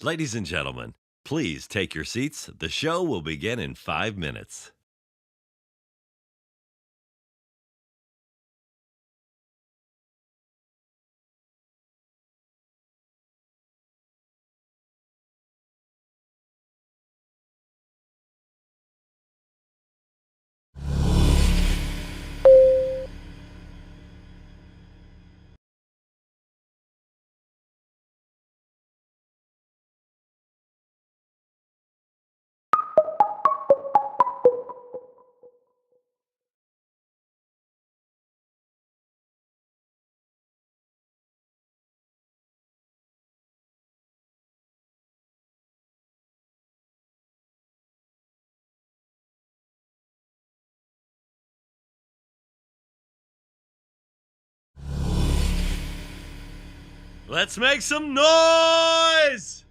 Ladies and gentlemen, please take your seats. The show will begin in 5 minutes. Let's make some noise!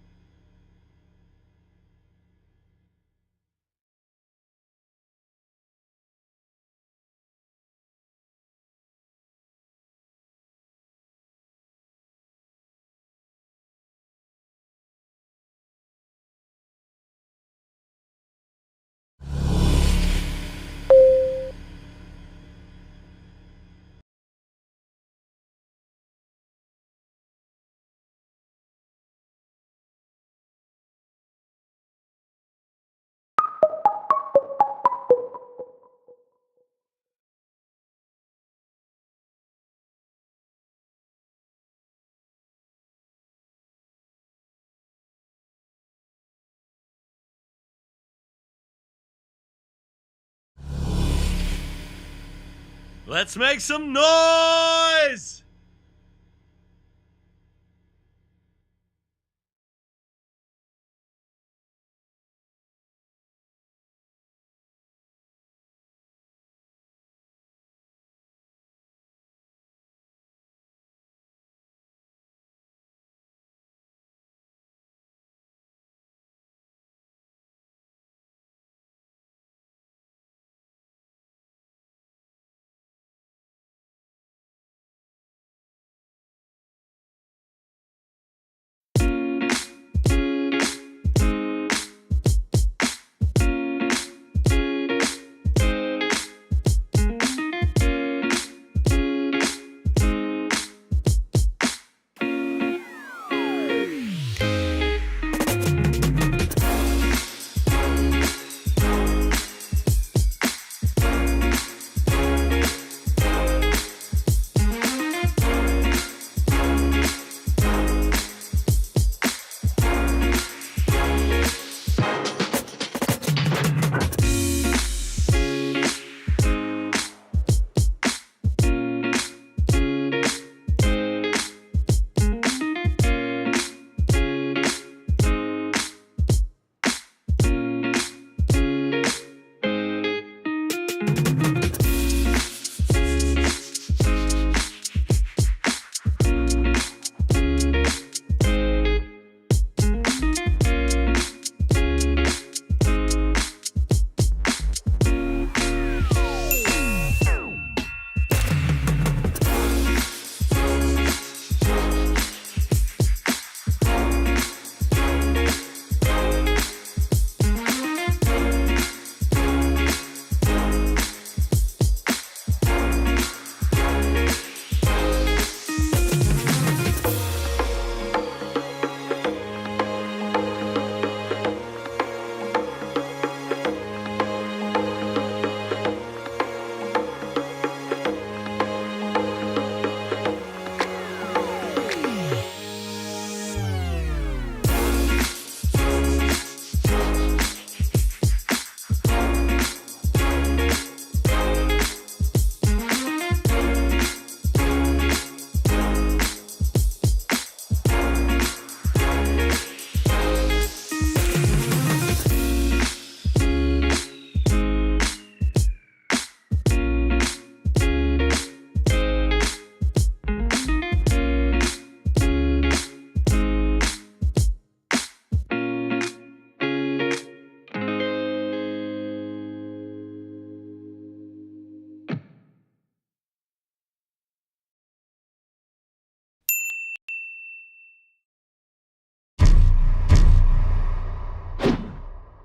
Let's make some noise!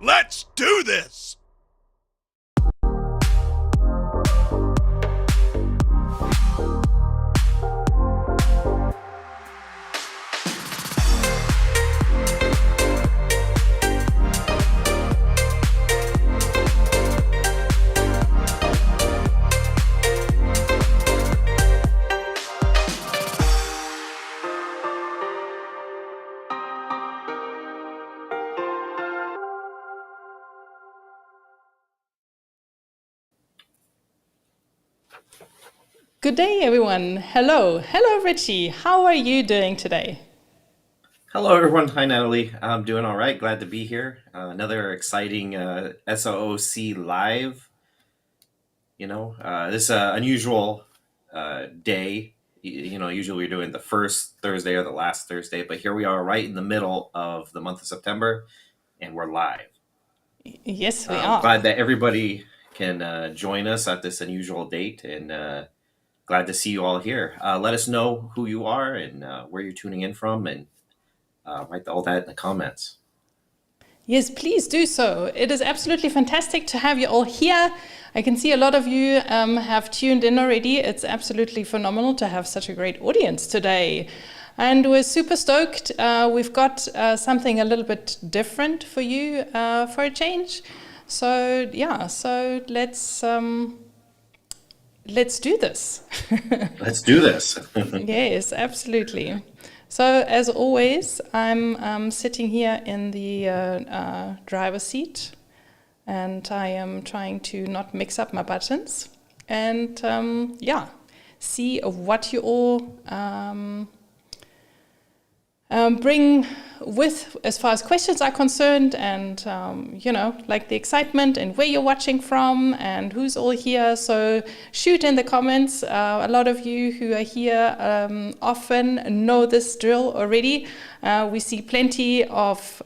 Let's do this! Good day, everyone. Hello. Hello, Ritchie. How are you doing today? Hello, everyone. Hi, Natalie. I'm doing all right. Glad to be here. Another exciting SOC live. This unusual day. Usually we're doing the first Thursday or the last Thursday, but here we are right in the middle of the month of September, and we're live. Yes, we are. Glad that everybody can join us at this unusual date, and glad to see you all here. Let us know who you are and where you're tuning in from, and write all that in the comments. Yes, please do so. It is absolutely fantastic to have you all here. I can see a lot of you have tuned in already. It's absolutely phenomenal to have such a great audience today. And we're super stoked. We've got something a little bit different for you for a change. So yeah, so let's do this. Let's do this. Yes, absolutely. So as always, I'm sitting here in the driver's seat, and I am trying to not mix up my buttons, and see what you all bring with as far as questions are concerned, and like the excitement and where you're watching from and who's all here. So shoot in the comments. A lot of you who are here often know this drill already. We see plenty of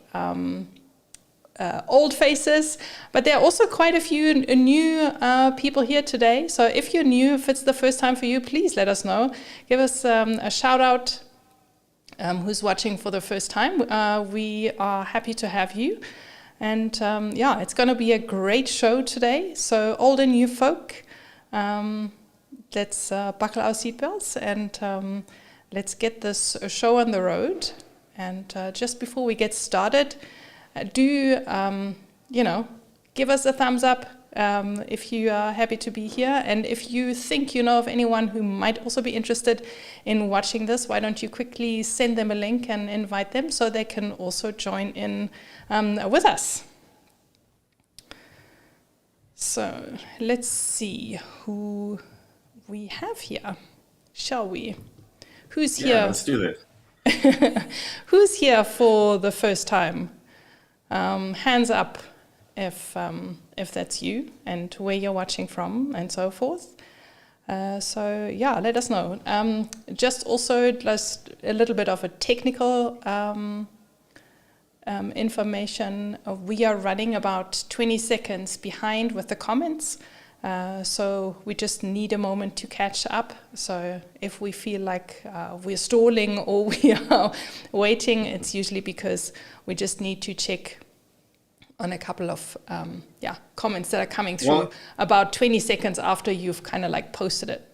old faces, but there are also quite a few new people here today. So if you're new, if it's the first time for you, please let us know. Give us a shout out. Who's watching for the first time. We are happy to have you. And it's going to be a great show today. So old and new folk, let's buckle our seatbelts and let's get this show on the road. And just before we get started, do give us a thumbs up if you are happy to be here. And if you think you know of anyone who might also be interested in watching this, why don't you quickly send them a link and invite them so they can also join in with us. So let's see who we have here, shall we? Who's here? Yeah, let's do this. Who's here for the first time? Hands up if that's you and where you're watching from and so forth. Let us know. Just a little bit of a technical information. We are running about 20 seconds behind with the comments. So we just need a moment to catch up. So if we feel like we're stalling or we are waiting, it's usually because we just need to check on a couple of comments that are coming through about 20 seconds after you've kind of like posted it.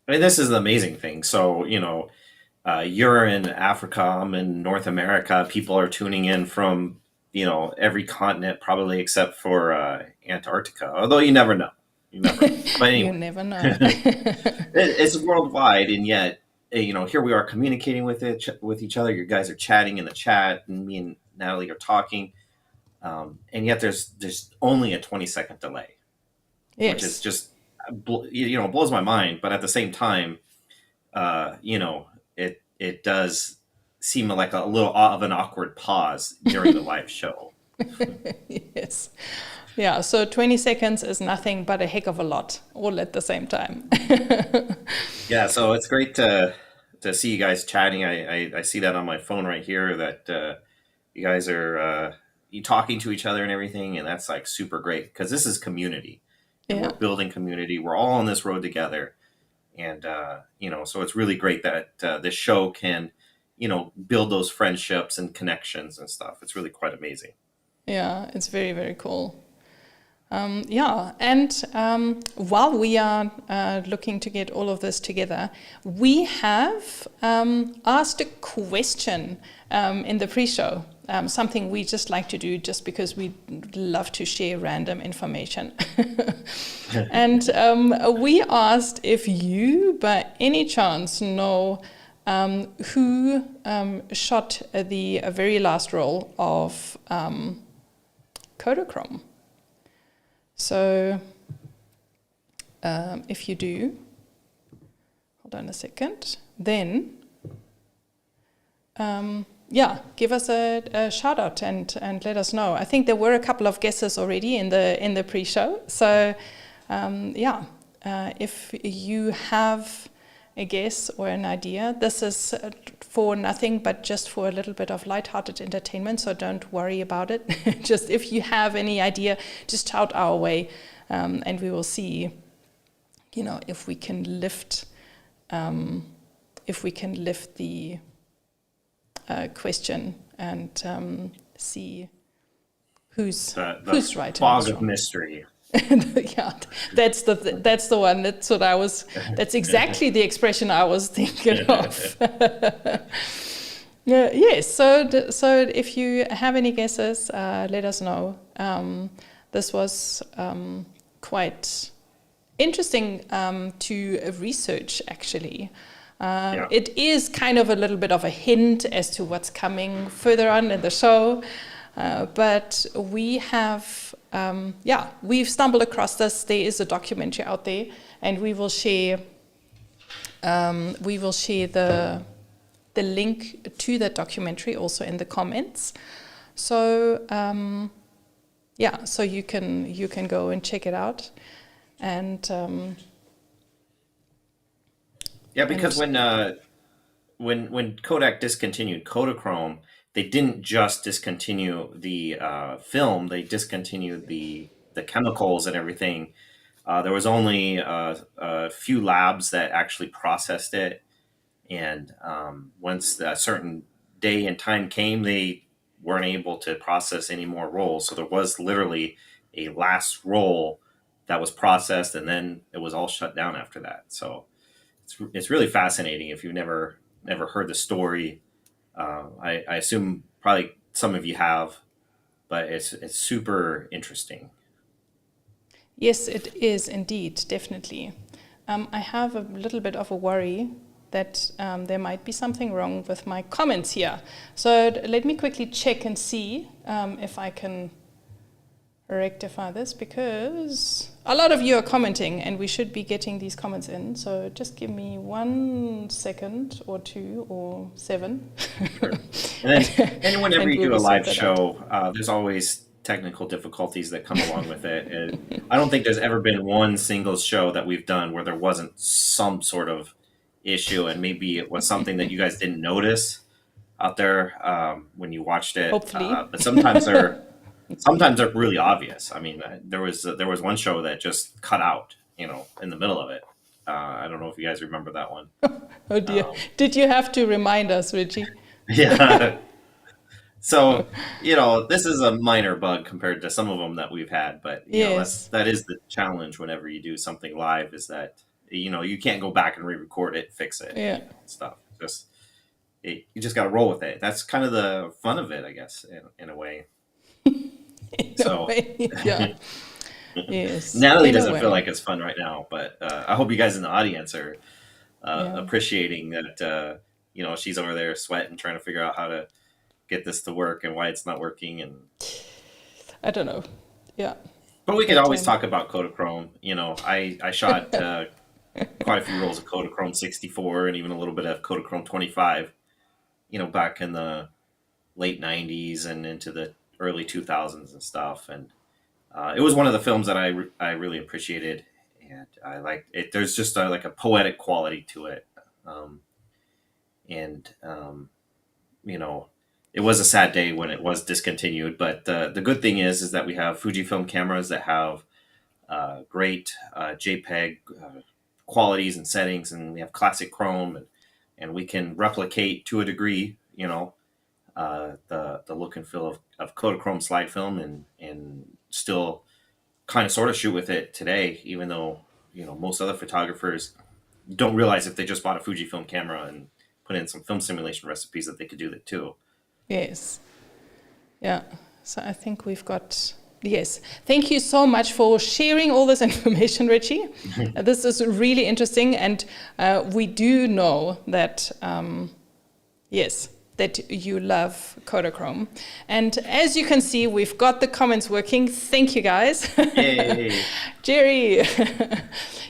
I mean, this is the amazing thing. So, you're in Africa, I'm in North America. People are tuning in from, every continent, probably except for Antarctica. Although you never know. But anyway, you never know. It's worldwide, and yet, here we are communicating with each other. You guys are chatting in the chat, and me and Natalie are talking. And yet there's only a 20-second delay, yes. Which is just, blows my mind. But at the same time, it does seem like a little of an awkward pause during the live show. Yes. Yeah, so 20 seconds is nothing but a heck of a lot, all at the same time. Yeah, so it's great to see you guys chatting. I see that on my phone right here that you guys are talking to each other and everything, and that's like super great because this is community. And we're building community. We're all on this road together. And, so it's really great that this show can, build those friendships and connections and stuff. It's really quite amazing. Yeah, it's very, very cool. Yeah, and while we are looking to get all of this together, we have asked a question in the pre-show, something we just like to do just because we love to share random information. And we asked if you, by any chance, know who shot the very last roll of Kodachrome. So if you do, hold on a second, then yeah, give us a shout out and let us know. I think there were a couple of guesses already in the pre-show. So yeah, if you have a guess or an idea, this is for nothing but just for a little bit of lighthearted entertainment, so don't worry about it. Just if you have any idea, just shout our way, and we will see, you know, if we can lift the question and see who's right and fog who's of wrong. mystery. Yeah, that's the one. That's what I was. That's exactly the expression I was thinking of. Yes. So if you have any guesses, let us know. This was quite interesting to research, actually. Yeah. It is kind of a little bit of a hint as to what's coming further on in the show, but we have. We've stumbled across this. There is a documentary out there, and we will share the link to that documentary also in the comments. So so you can go and check it out, and Yeah, because when Kodak discontinued Kodachrome, they didn't just discontinue the film; they discontinued the chemicals and everything. There was only a few labs that actually processed it, and once a certain day and time came, they weren't able to process any more rolls. So there was literally a last roll that was processed, and then it was all shut down after that. So it's really fascinating if you've never heard the story. I assume probably some of you have, but it's super interesting. yes, it is indeed, definitely. I have a little bit of a worry that there might be something wrong with my comments here. So let me quickly check and see if I can rectify this, because a lot of you are commenting and we should be getting these comments in. So just give me 1 second or 2 or 7. Sure. And then whenever you do a live show, out. there's always technical difficulties that come along with it. And I don't think there's ever been one single show that we've done where there wasn't some sort of issue, and maybe it was something that you guys didn't notice out there when you watched it. Hopefully. But sometimes they're really obvious. I mean, there was one show that just cut out, in the middle of it. I don't know if you guys remember that one. Oh dear! Did you have to remind us, Ritchie? Yeah. So this is a minor bug compared to some of them that we've had, but Yes. that is the challenge whenever you do something live, is that you can't go back and re-record it, fix it, Yeah. stuff. You just got to roll with it. That's kind of the fun of it, I guess, in a way. Yeah. Yes. Natalie doesn't feel like it's fun right now, but I hope you guys in the audience are appreciating that. She's over there sweating, trying to figure out how to get this to work and why it's not working. And I don't know. Yeah. But we could always talk about Kodachrome. I shot quite a few rolls of Kodachrome 64 and even a little bit of Kodachrome 25. Back in the late 90s and into the early 2000s and stuff. And it was one of the films that I really appreciated, and I liked it. There's just like a poetic quality to it. It was a sad day when it was discontinued, but the good thing is that we have Fujifilm cameras that have great JPEG qualities and settings, and we have classic chrome, and we can replicate to a degree, the look and feel of Kodachrome slide film, and still kind of sort of shoot with it today, even though most other photographers don't realize if they just bought a Fujifilm camera and put in some film simulation recipes that they could do that too. Yes. Yeah. So I think we've got. Yes. Thank you so much for sharing all this information, Ritchie. This is really interesting, and we do know that yes, that you love Kodachrome. And as you can see, we've got the comments working. Thank you, guys. Yay. Jerry,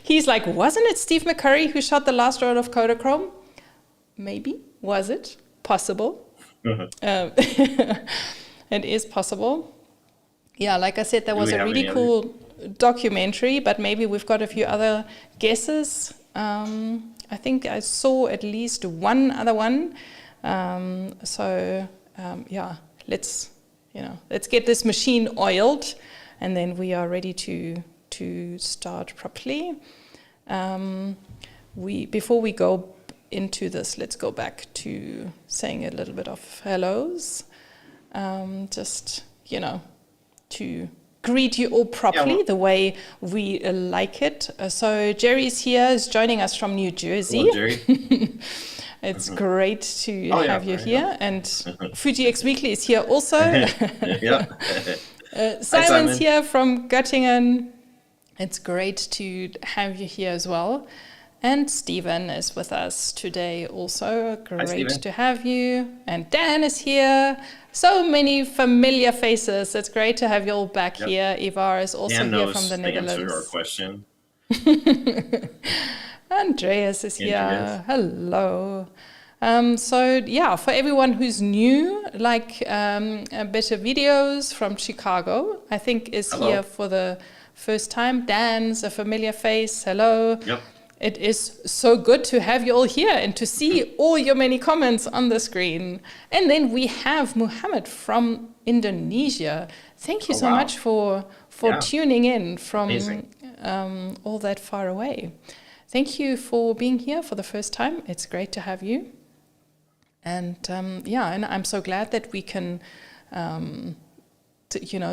he's like, wasn't it Steve McCurry who shot the last roll of Kodachrome? Maybe. Was it? Possible. It is possible. Yeah, like I said, there was a really cool documentary, but maybe we've got a few other guesses. I think I saw at least one other one. Yeah, let's get this machine oiled, and then we are ready to start properly. Before we go into this, let's go back to saying a little bit of hellos, just to greet you all properly, the way we like it. So Jerry's here, is joining us from New Jersey. Hello, Jerry. It's great to have you here. And Fuji X Weekly is here also. Yeah. Simon's here from Göttingen. It's great to have you here as well. And Stephen is with us today also. Great to have you. And Dan is here. So many familiar faces. It's great to have you all back here. Ivar is also here from the Netherlands. Dan knows the answer to our question. Andreas is here. Hello. For everyone who's new, like Better Videos from Chicago, I think is here for the first time. Dan's a familiar face. Hello. Yep. It is so good to have you all here and to see all your many comments on the screen. And then we have Muhammad from Indonesia. Thank you so much for tuning in from all that far away. Thank you for being here for the first time. It's great to have you. And and I'm so glad that we can,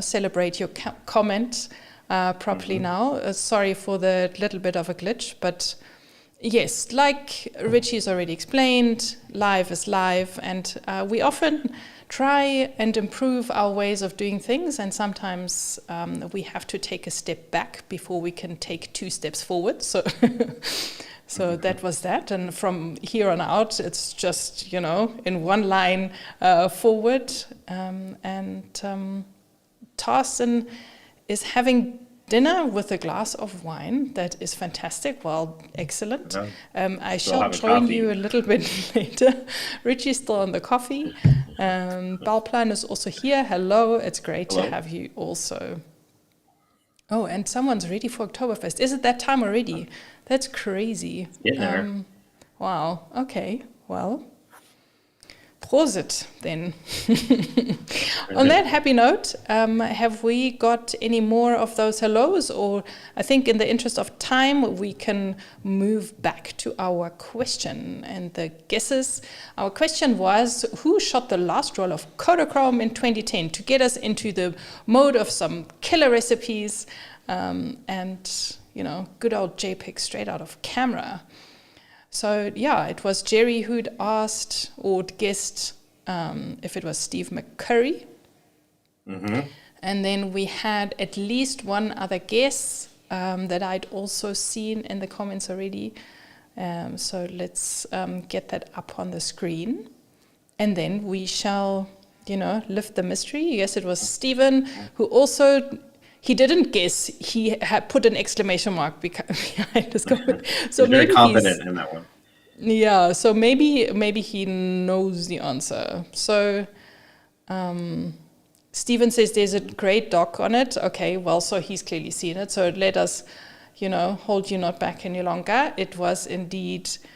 celebrate your comment properly now. Sorry for the little bit of a glitch, but yes, like Richie's already explained, live is live, and we often try and improve our ways of doing things, and sometimes we have to take a step back before we can take 2 steps forward. So that was that, and from here on out, it's just in one line forward. Tarsen is having dinner with a glass of wine. That is fantastic. Well, excellent. I shall join you a little bit later. Richie's still on the coffee. Balplan is also here. Hello. It's great to have you also. Oh, and someone's ready for Oktoberfest. Is it that time already? That's crazy. Wow. Okay. Well, Prosit then. On that happy note, have we got any more of those hellos? Or I think in the interest of time, we can move back to our question and the guesses. Our question was, who shot the last roll of Kodachrome in 2010 to get us into the mode of some killer recipes and, good old JPEG straight out of camera. So it was Jerry who'd asked or guessed if it was Steve McCurry. Mm-hmm. And then we had at least one other guess that I'd also seen in the comments already. So let's get that up on the screen. And then we shall, lift the mystery. Yes, it was Stephen who also... He didn't guess. He had put an exclamation mark behind his comment. So he's very confident in that one. Yeah. So maybe he knows the answer. So Stephen says there's a great doc on it. Okay. Well, so he's clearly seen it. So let us, hold you not back any longer. It was indeed Steve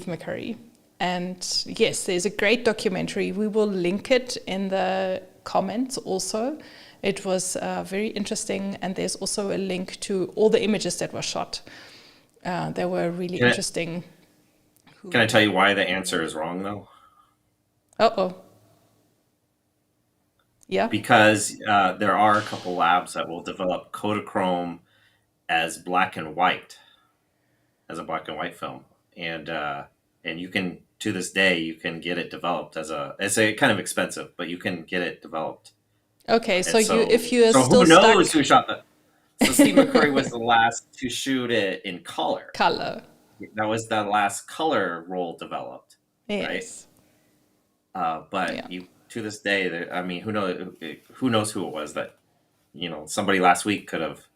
McCurry. And yes, there's a great documentary. We will link it in the comments also. It was very interesting, and there's also a link to all the images that were shot. They were really interesting. Can I tell you why the answer is wrong, though? Uh-oh. Yeah. because there are a couple labs that will develop Kodachrome as black and white, as a black and white film, and you can, to this day, you can get it developed as a. It's a kind of expensive, but you can get it developed. Okay, so And if you are so still who knows stuck who shot that? So Steve McCurry was the last to shoot it in color. color. That was the last color roll developed, right? Yes. But Yeah. you, to this day, I mean, who knows who it was that, somebody last week could have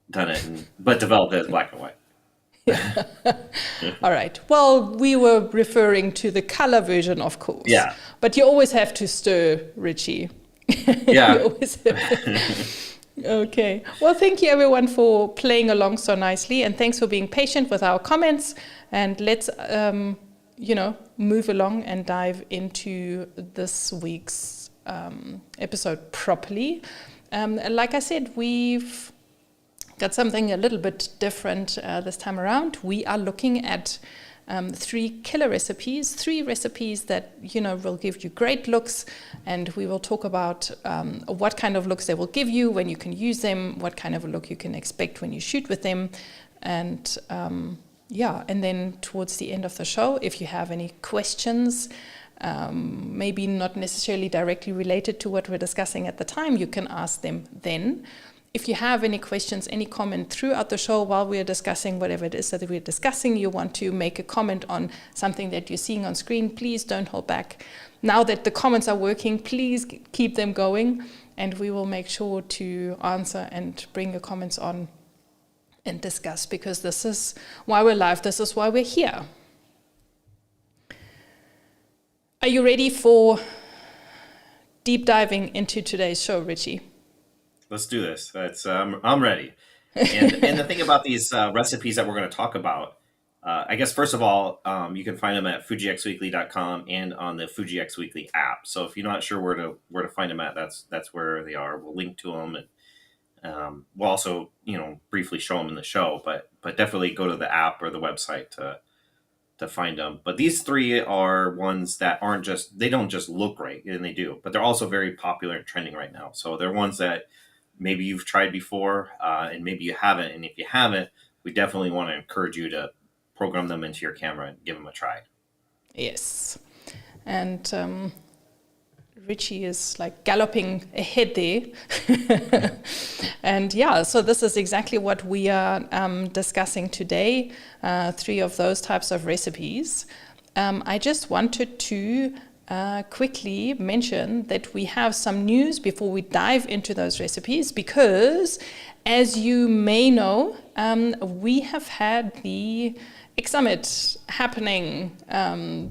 done it, but developed it as black and white. All right. Well, we were referring to the color version, of course. Yeah. But you always have to stir, Richie. Yeah. You always have Okay. Well, thank you everyone for playing along so nicely, and thanks for being patient with our comments. And let's, move along and dive into this week's episode properly. Like I said, we've got something a little bit different this time around. We are looking at 3 killer recipes, 3 recipes that, will give you great looks, and we will talk about what kind of looks they will give you, when you can use them, what kind of a look you can expect when you shoot with them, and and then towards the end of the show, if you have any questions, maybe not necessarily directly related to what we're discussing at the time, you can ask them then. If you have any questions, any comment throughout the show while we are discussing whatever it is that we're discussing, you want to make a comment on something that you're seeing on screen, please don't hold back. Now that the comments are working, please keep them going, and we will make sure to answer and bring your comments on and discuss, because this is why we're live, this is why we're here. Are you ready for deep diving into today's show, Richie? Let's do this. I'm ready. And the thing about these recipes that we're going to talk about, I guess first of all, you can find them at fujixweekly.com and on the Fuji X Weekly app. So if you're not sure where to find them at, that's where they are. We'll link to them, and we'll also briefly show them in the show. But definitely go to the app or the website to find them. But these 3 are ones that they don't just look great, and they do, but they're also very popular and trending right now. So they're ones that maybe you've tried before, and maybe you haven't. And if you haven't, we definitely want to encourage you to program them into your camera and give them a try. Yes. And Richie is like galloping ahead there. And so this is exactly what we are discussing today, 3 of those types of recipes. I just wanted to quickly mention that we have some news before we dive into those recipes, because as you may know, we have had the X Summit happening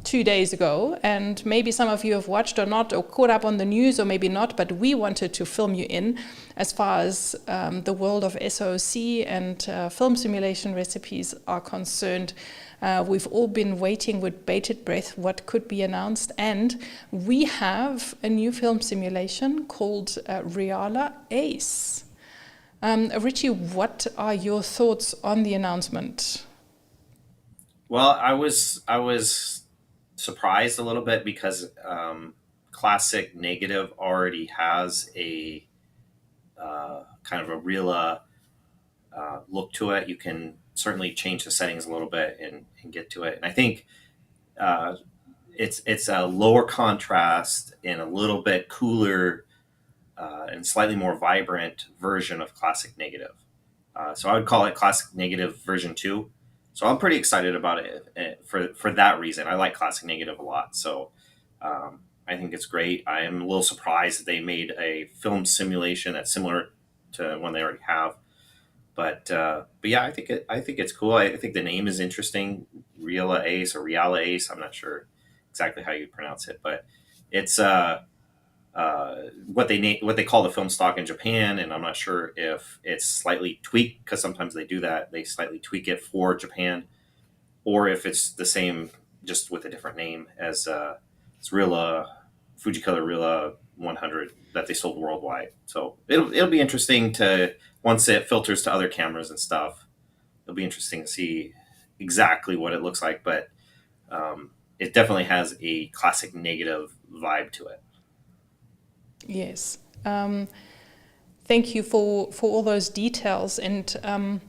2 days ago, and maybe some of you have watched or not, or caught up on the news, or maybe not, but we wanted to film you in as far as the world of SOC and film simulation recipes are concerned. We've all been waiting with bated breath what could be announced, and we have a new film simulation called Reala Ace. Richie, what are your thoughts on the announcement? Well, I was surprised a little bit because Classic Negative already has a kind of a Reala look to it. You can certainly change the settings a little bit and get to it. And I think it's a lower contrast and a little bit cooler and slightly more vibrant version of Classic Negative. So I would call it Classic Negative version 2. So I'm pretty excited about it for that reason. I like Classic Negative a lot. So I think it's great. I am a little surprised that they made a film simulation that's similar to one they already have. But yeah, I think it's cool. I think the name is interesting, Reala Ace or Reala Ace. I'm not sure exactly how you pronounce it, but it's what they call the film stock in Japan, and I'm not sure if it's slightly tweaked, because sometimes they do that. They slightly tweak it for Japan, or if it's the same, just with a different name as it's Reala Fujicolor Reala 100 that they sold worldwide. So it'll be interesting to, once it filters to other cameras and stuff, it'll be interesting to see exactly what it looks like. But it definitely has a classic negative vibe to it. Yes. Thank you for all those details. And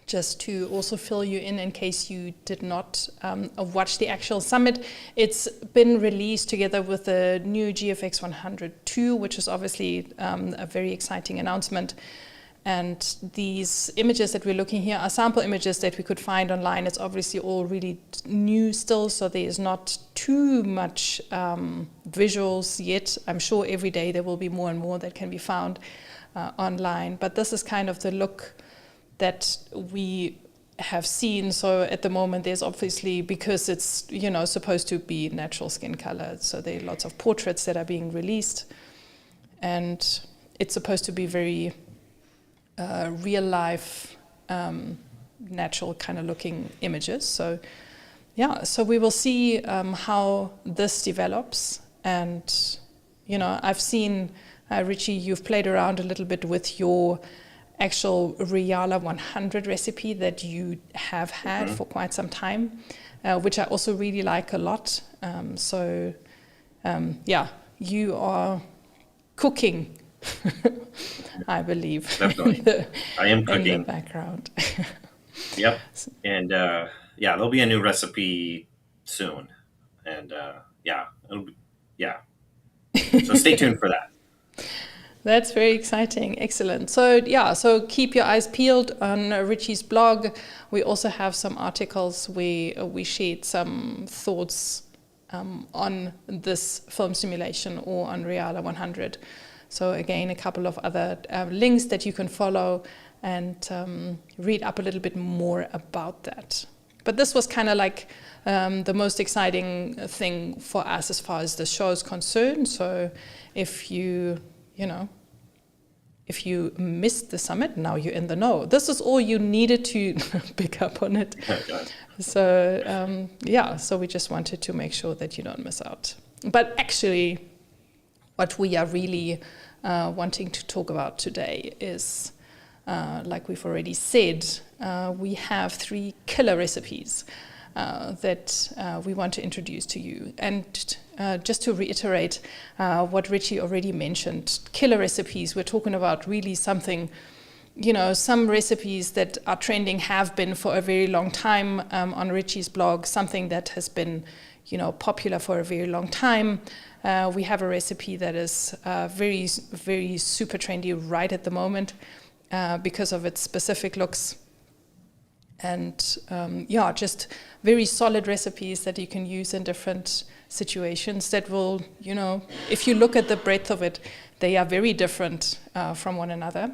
just to also fill you in case you did not watch the actual summit, it's been released together with the new GFX 102, which is obviously a very exciting announcement. And these images that we're looking here are sample images that we could find online. It's obviously all really new still, so there is not too much visuals yet. I'm sure every day there will be more and more that can be found online. But this is kind of the look that we have seen. So at the moment, there's obviously, because it's supposed to be natural skin color, so there are lots of portraits that are being released, and it's supposed to be very real life, natural kind of looking images. So yeah, so we will see how this develops. And I've seen Ritchie, you've played around a little bit with your actual Riala 100 recipe that you have had for quite some time, which I also really like a lot. Yeah, you are cooking, I believe. Definitely. I am cooking. In the background. Yep. And yeah, there'll be a new recipe soon. And yeah, so stay tuned for that. That's very exciting. Excellent. So yeah, so keep your eyes peeled on Ritchie's blog. We also have some articles where we shared some thoughts on this film simulation or on Riala 100. So again, a couple of other links that you can follow and read up a little bit more about that. But this was kind of like the most exciting thing for us as far as the show is concerned. So if you missed the summit, now you're in the know. This is all you needed to pick up on it. So so we just wanted to make sure that you don't miss out. But actually, what we are really wanting to talk about today is, like we've already said, we have 3 killer recipes that we want to introduce to you. And just to reiterate what Ritchie already mentioned, killer recipes, we're talking about really something, some recipes that are trending have been for a very long time on Ritchie's blog, something that has been, popular for a very long time. We have a recipe that is very, very super trendy right at the moment because of its specific looks. And just very solid recipes that you can use in different situations that will, if you look at the breadth of it, they are very different from one another.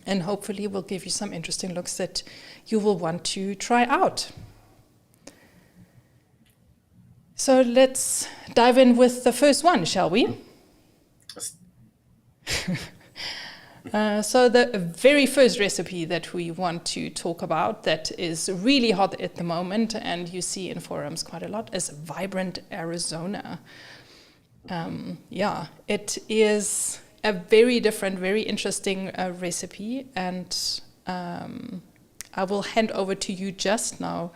And hopefully will give you some interesting looks that you will want to try out. So let's dive in with the first one, shall we? So the very first recipe that we want to talk about that is really hot at the moment and you see in forums quite a lot is Vibrant Arizona. It is a very different, very interesting recipe, and I will hand over to you just now,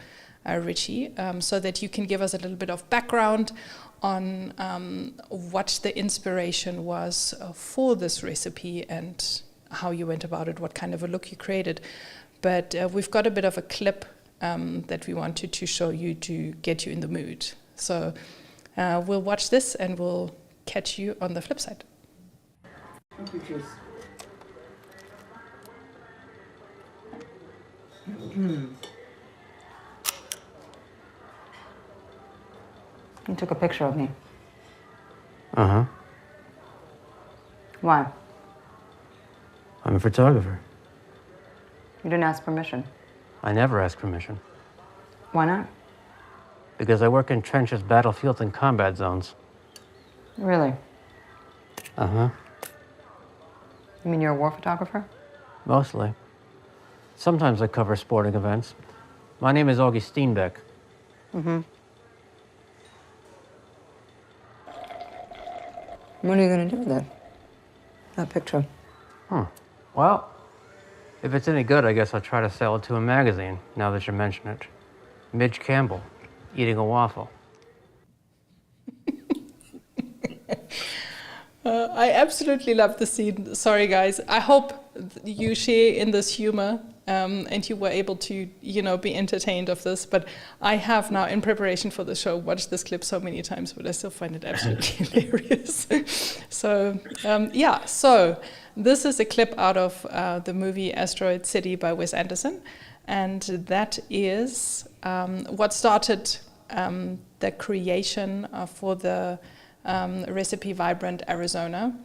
Ritchie, so that you can give us a little bit of background on what the inspiration was for this recipe and how you went about it, what kind of a look you created. But we've got a bit of a clip that we wanted to show you to get you in the mood. So we'll watch this and we'll catch you on the flip side. You took a picture of me. Uh-huh. Why? I'm a photographer. You didn't ask permission. I never ask permission. Why not? Because I work in trenches, battlefields, and combat zones. Really? Uh-huh. You mean you're a war photographer? Mostly. Sometimes I cover sporting events. My name is Augie Steenbeck. Mm-hmm. What are you going to do with it? That picture? Well, if it's any good, I guess I'll try to sell it to a magazine, now that you mention it. Midge Campbell, eating a waffle. I absolutely love the scene. Sorry, guys. I hope you share in this humor and you were able to, be entertained of this. But I have now, in preparation for the show, watched this clip so many times, but I still find it absolutely hilarious. So, So this is a clip out of the movie Asteroid City by Wes Anderson. And that is what started the creation for the recipe Vibrant Arizona.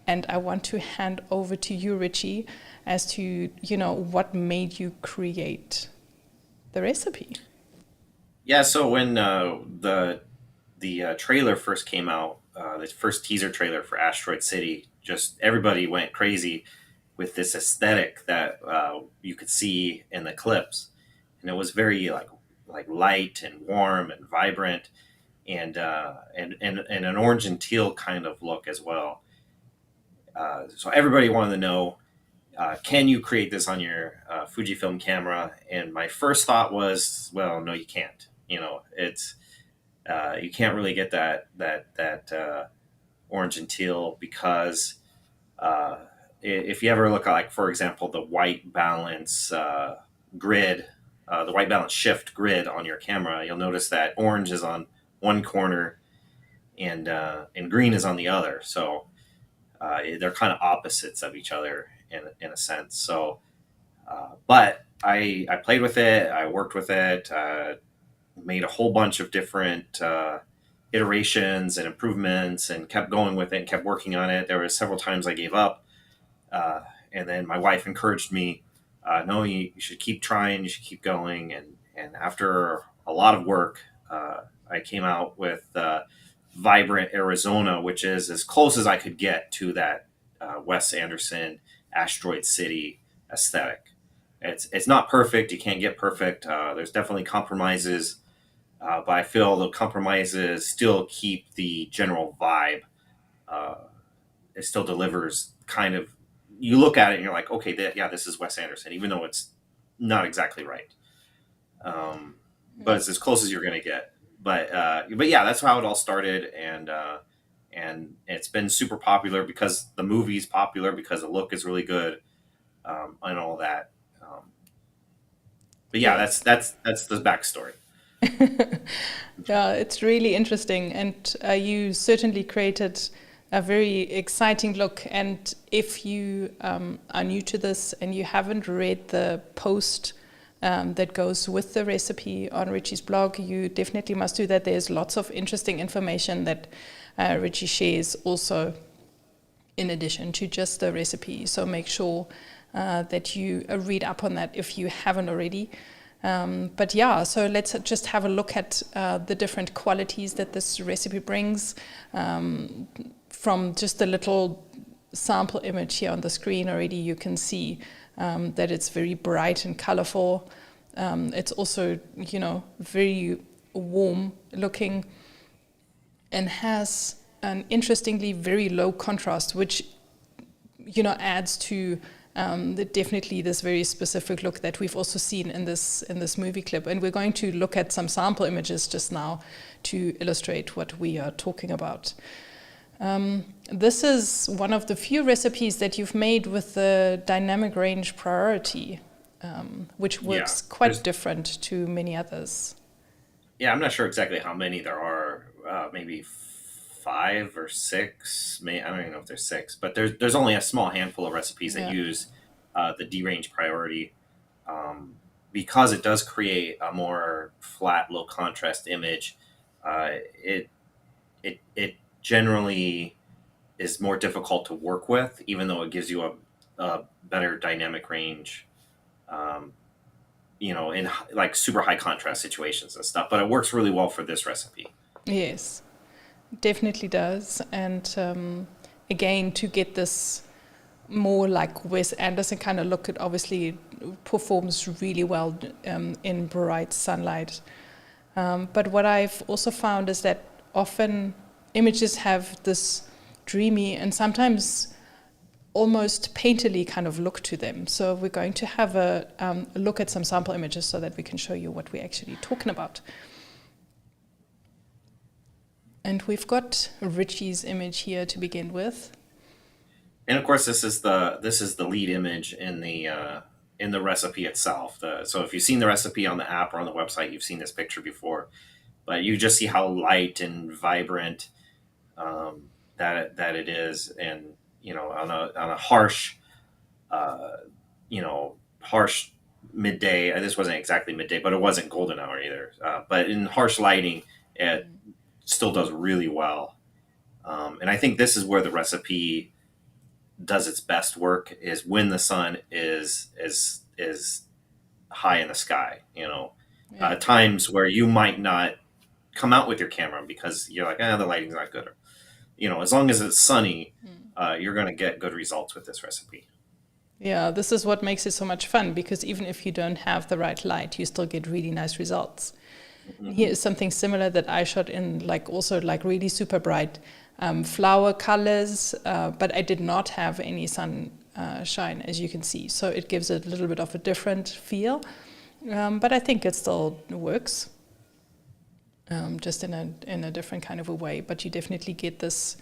And I want to hand over to you, Ritchie, as to, what made you create the recipe. Yeah, so when the trailer first came out, the first teaser trailer for Asteroid City, just everybody went crazy with this aesthetic that you could see in the clips. And it was very like light and warm and vibrant, and an orange and teal kind of look as well. So everybody wanted to know, can you create this on your Fujifilm camera? And my first thought was, well, no, you can't. It's you can't really get that orange and teal because if you ever look at, like, for example, the white balance grid, the white balance shift grid on your camera, you'll notice that orange is on one corner and green is on the other. So they're kind of opposites of each other in a sense. So, but I played with it, I worked with it, made a whole bunch of different iterations and improvements, and kept going with it and kept working on it. There were several times I gave up, and then my wife encouraged me, no, you should keep trying, you should keep going. And after a lot of work, I came out with Vibrant Arizona, which is as close as I could get to that Wes Anderson Asteroid City aesthetic. It's not perfect. You can't get perfect. There's definitely compromises, but I feel the compromises still keep the general vibe. It still delivers kind of. You look at it and you're like, okay, this is Wes Anderson, even though it's not exactly right. But it's as close as you're going to get. But yeah, that's how it all started, and it's been super popular because the movie's popular, because the look is really good, and all that. But yeah, that's the backstory. Yeah, it's really interesting, and you certainly created a very exciting look. And if you are new to this and you haven't read the post that goes with the recipe on Ritchie's blog, you definitely must do that. There's lots of interesting information that Ritchie shares also in addition to just the recipe. So make sure that you read up on that if you haven't already. But yeah, so let's just have a look at the different qualities that this recipe brings. From just a little sample image here on the screen already, you can see that it's very bright and colorful. It's also, very warm looking and has an interestingly very low contrast, which, adds to definitely this very specific look that we've also seen in this movie clip. And we're going to look at some sample images just now to illustrate what we are talking about. This is one of the few recipes that you've made with the dynamic range priority, which works quite different to many others. Yeah, I'm not sure exactly how many there are, maybe 5 or 6. I don't even know if there's 6, but there's only a small handful of recipes that use the D-range priority, because it does create a more flat, low contrast image. It generally is more difficult to work with, even though it gives you a better dynamic range, in like super high contrast situations and stuff. But it works really well for this recipe. Yes, definitely does. And again, to get this more like Wes Anderson kind of look, it obviously performs really well in bright sunlight. But what I've also found is that often images have this dreamy and sometimes almost painterly kind of look to them. So we're going to have a look at some sample images so that we can show you what we're actually talking about. And we've got Ritchie's image here to begin with. And of course, this is the lead image in the recipe itself. So if you've seen the recipe on the app or on the website, you've seen this picture before. But you just see how light and vibrant that it is, and on a harsh, harsh midday. This wasn't exactly midday, but it wasn't golden hour either. But in harsh lighting, it still does really well. And I think this is where the recipe does its best work, is when the sun is high in the sky. Times where you might not come out with your camera because you're like, the lighting's not good. Or, as long as it's sunny, you're going to get good results with this recipe. Yeah, this is what makes it so much fun, because even if you don't have the right light, you still get really nice results. Mm-hmm. Here is something similar that I shot in also really super bright flower colors, but I did not have any sun shine, as you can see. So it gives it a little bit of a different feel, but I think it still works. Just in a different kind of a way, but you definitely get this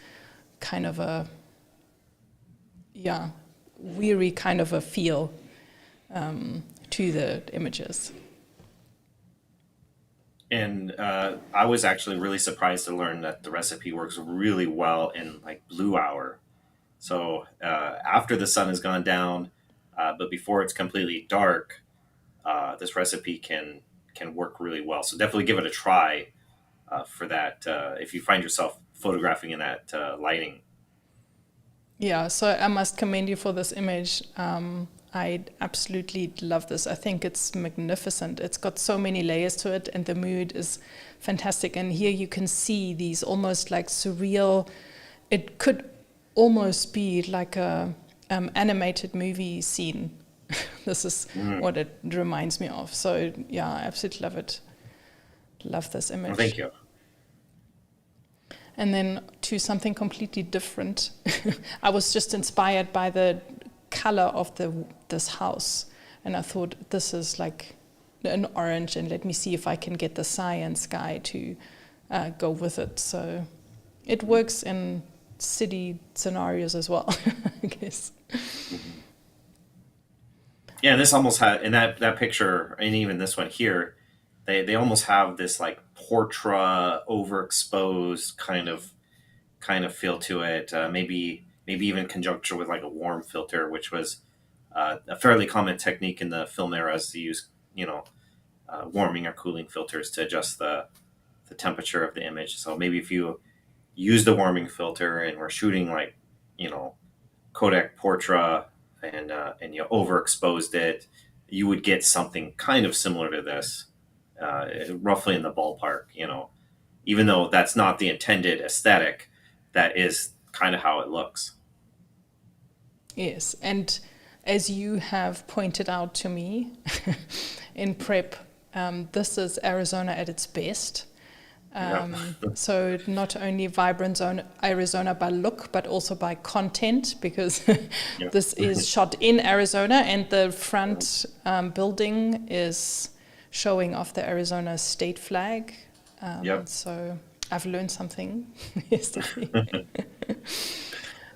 kind of a weary kind of a feel to the images. And I was actually really surprised to learn that the recipe works really well in blue hour. So after the sun has gone down, but before it's completely dark, this recipe can work really well. So definitely give it a try for that if you find yourself photographing in that lighting. Yeah, so I must commend you for this image. I absolutely love this. I think it's magnificent. It's got so many layers to it, and the mood is fantastic. And here you can see these almost surreal, it could almost be like a animated movie scene. This is what it reminds me of. So yeah, I absolutely love it. Love this image. Well, thank you. And then to something completely different. I was just inspired by the color of this house, and I thought this is an orange, and let me see if I can get the cyan sky to go with it. So it works in city scenarios as well, I guess. Yeah, and this almost had, in that picture, and even this one here, they almost have this portrait overexposed kind of feel to it. Maybe even in conjunction with a warm filter, which was a fairly common technique in the film era, is to use warming or cooling filters to adjust the temperature of the image. So maybe if you use the warming filter and we're shooting Kodak portrait and you overexposed it, you would get something kind of similar to this. Roughly in the ballpark, even though that's not the intended aesthetic, that is kind of how it looks. Yes, and as you have pointed out to me in prep, this is Arizona at its best. So not only vibrant Arizona by look, but also by content, because this is shot in Arizona, and the front building is showing off the Arizona state flag. So I've learned something yesterday.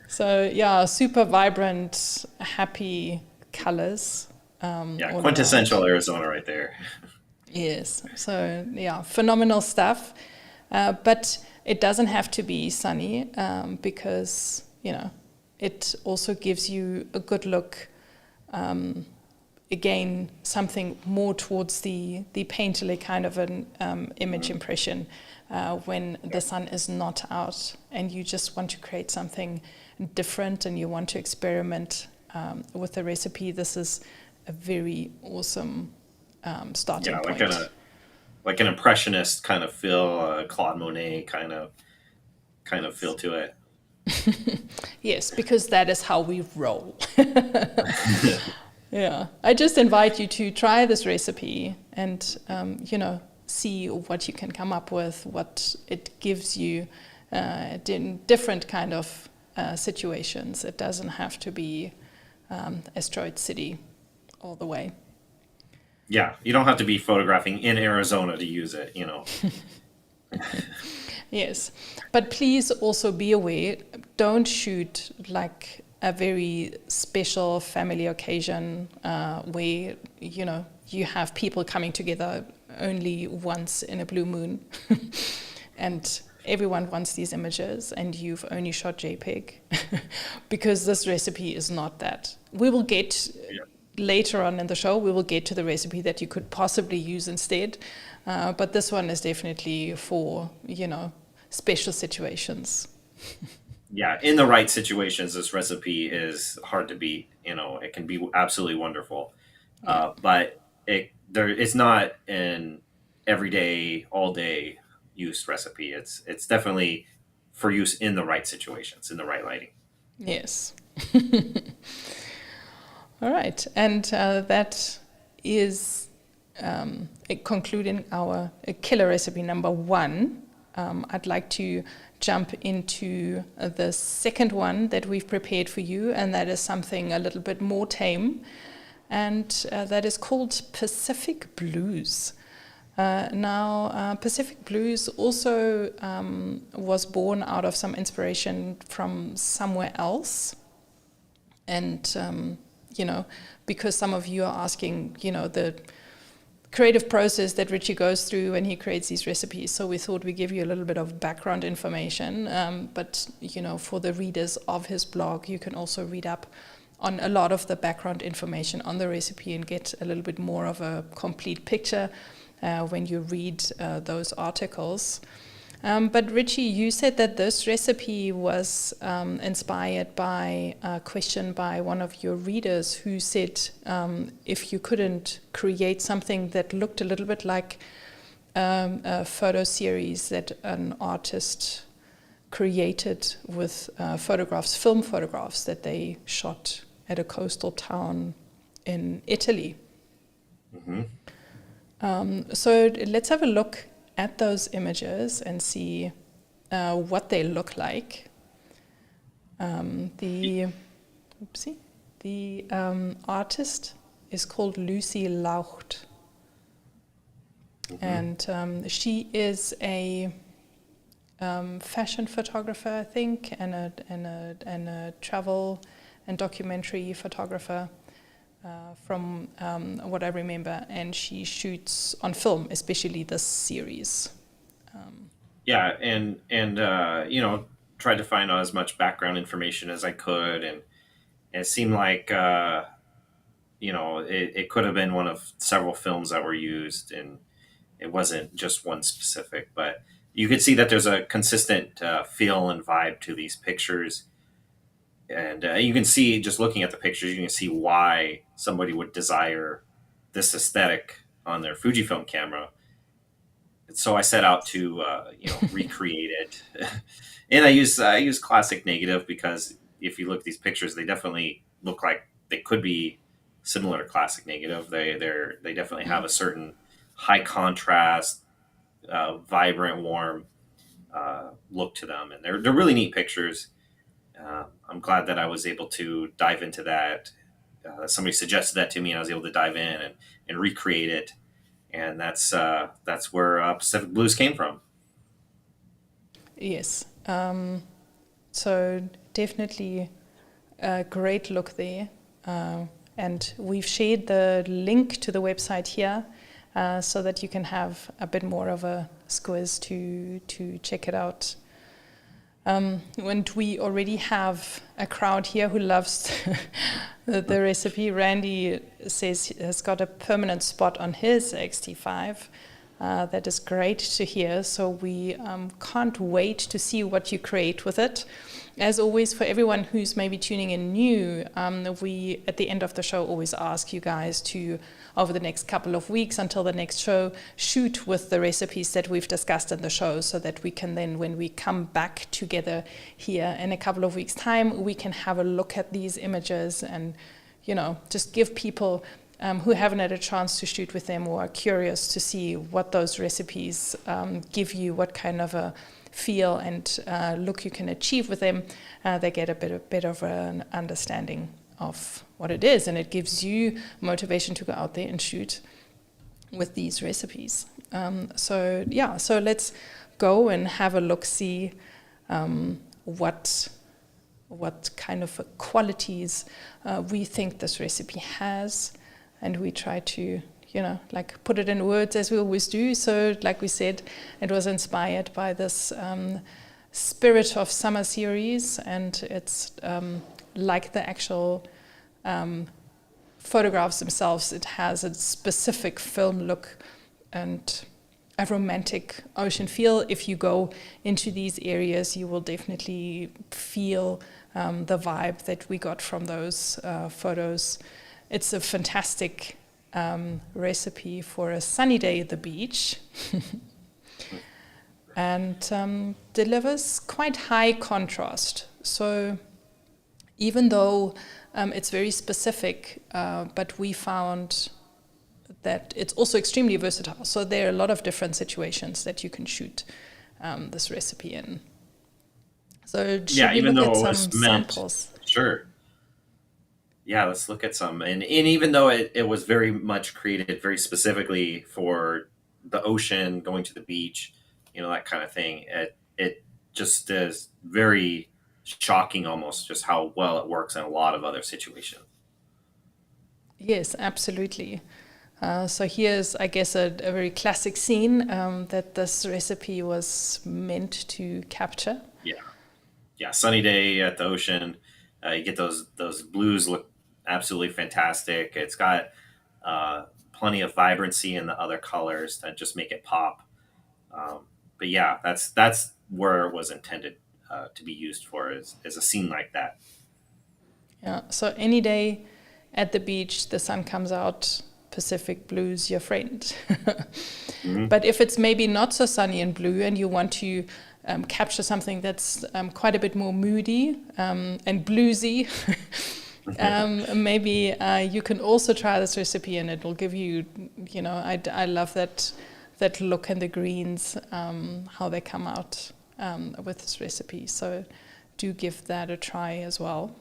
So yeah, super vibrant, happy colors. Quintessential Arizona right there. Yes, so yeah, phenomenal stuff. But it doesn't have to be sunny, because, it also gives you a good look. Again, something more towards the painterly kind of an image impression when the sun is not out and you just want to create something different and you want to experiment with the recipe. This is a very awesome starting point. Like an impressionist kind of feel, Claude Monet kind of feel to it. Yes, because that is how we roll. Yeah, I just invite you to try this recipe and, see what you can come up with, what it gives you in different kind of situations. It doesn't have to be Asteroid City all the way. Yeah, you don't have to be photographing in Arizona to use it, Yes, but please also be aware, don't shoot like a very special family occasion where, you know, you have people coming together only once in a blue moon and everyone wants these images and you've only shot JPEG because this recipe is not that. We will get later on in the show, we will get to the recipe that you could possibly use instead. But this one is definitely for, you know, special situations. Yeah, in the right situations, this recipe is hard to beat. You know, it can be absolutely wonderful. But it's not an everyday, all day use recipe. It's definitely for use in the right situations, in the right lighting. Yes. All right, and that is concluding our killer recipe number 1. I'd like to jump into the second one that we've prepared for you, and that is something a little bit more tame, and that is called Pacific Blues. Now, Pacific Blues also was born out of some inspiration from somewhere else, and you know, because some of you are asking, you know, the creative process that Ritchie goes through when he creates these recipes. So we thought we'd give you a little bit of background information. But, you know, for the readers of his blog, you can also read up on a lot of the background information on the recipe and get a little bit more of a complete picture when you read those articles. But Ritchie, you said that this recipe was inspired by a question by one of your readers who said if you couldn't create something that looked a little bit like a photo series that an artist created with photographs, film photographs that they shot at a coastal town in Italy. Mm-hmm. So let's have a look at those images and see what they look like. The artist is called Lucy Laucht, and she is a fashion photographer, I think, and a travel and documentary photographer. From what I remember, and she shoots on film, especially this series. Yeah, and you know, tried to find out as much background information as I could, and it seemed like you know, it could have been one of several films that were used, and it wasn't just one specific. But you could see that there's a consistent feel and vibe to these pictures. And you can see, just looking at the pictures, you can see why somebody would desire this aesthetic on their Fujifilm camera. And so I set out to, you know, recreate it. And I use classic negative because if you look at these pictures, they definitely look like they could be similar to classic negative. They definitely have a certain high contrast, vibrant, warm look to them, and they're really neat pictures. I'm glad that I was able to dive into that. Somebody suggested that to me, and I was able to dive in and recreate it. And that's where Pacific Blues came from. Yes. So definitely a great look there. And we've shared the link to the website here so that you can have a bit more of a squiz to check it out. And we already have a crowd here who loves the recipe. Randy says he has got a permanent spot on his XT5. That is great to hear. So we can't wait to see what you create with it. As always, for everyone who's maybe tuning in new, we at the end of the show always ask you guys to, over the next couple of weeks until the next show, shoot with the recipes that we've discussed in the show so that we can then, when we come back together here in a couple of weeks' time, we can have a look at these images and, you know, just give people who haven't had a chance to shoot with them or are curious to see what those recipes give you, what kind of a feel and look you can achieve with them, they get a bit of an understanding of what it is, and it gives you motivation to go out there and shoot with these recipes. So let's go and have a look-see what kind of qualities we think this recipe has, and we try to, like put it in words as we always do. So like we said, it was inspired by this Spirit of Summer series, and it's like the actual photographs themselves. It has a specific film look and a romantic ocean feel. If you go into these areas, you will definitely feel the vibe that we got from those photos. It's a fantastic recipe for a sunny day at the beach. And delivers quite high contrast. So even though it's very specific, but we found that it's also extremely versatile. So there are a lot of different situations that you can shoot this recipe in. So should we even look though at it some was meant, samples? Sure. Yeah, let's look at some. And even though it was very much created very specifically for the ocean, going to the beach, that kind of thing, it just is very shocking almost just how well it works in a lot of other situations. Yes, absolutely. So here's, I guess, a very classic scene that this recipe was meant to capture. Yeah, sunny day at the ocean. You get those blues look absolutely fantastic. It's got plenty of vibrancy in the other colors that just make it pop. But yeah, that's where it was intended to be used for, is a scene like that. Yeah. So any day at the beach, the sun comes out, Pacific blues your friend. Mm-hmm. But if it's maybe not so sunny and blue, and you want to capture something that's quite a bit more moody and bluesy, maybe you can also try this recipe, and it will give you, I love that look and the greens, how they come out with this recipe. So do give that a try as well.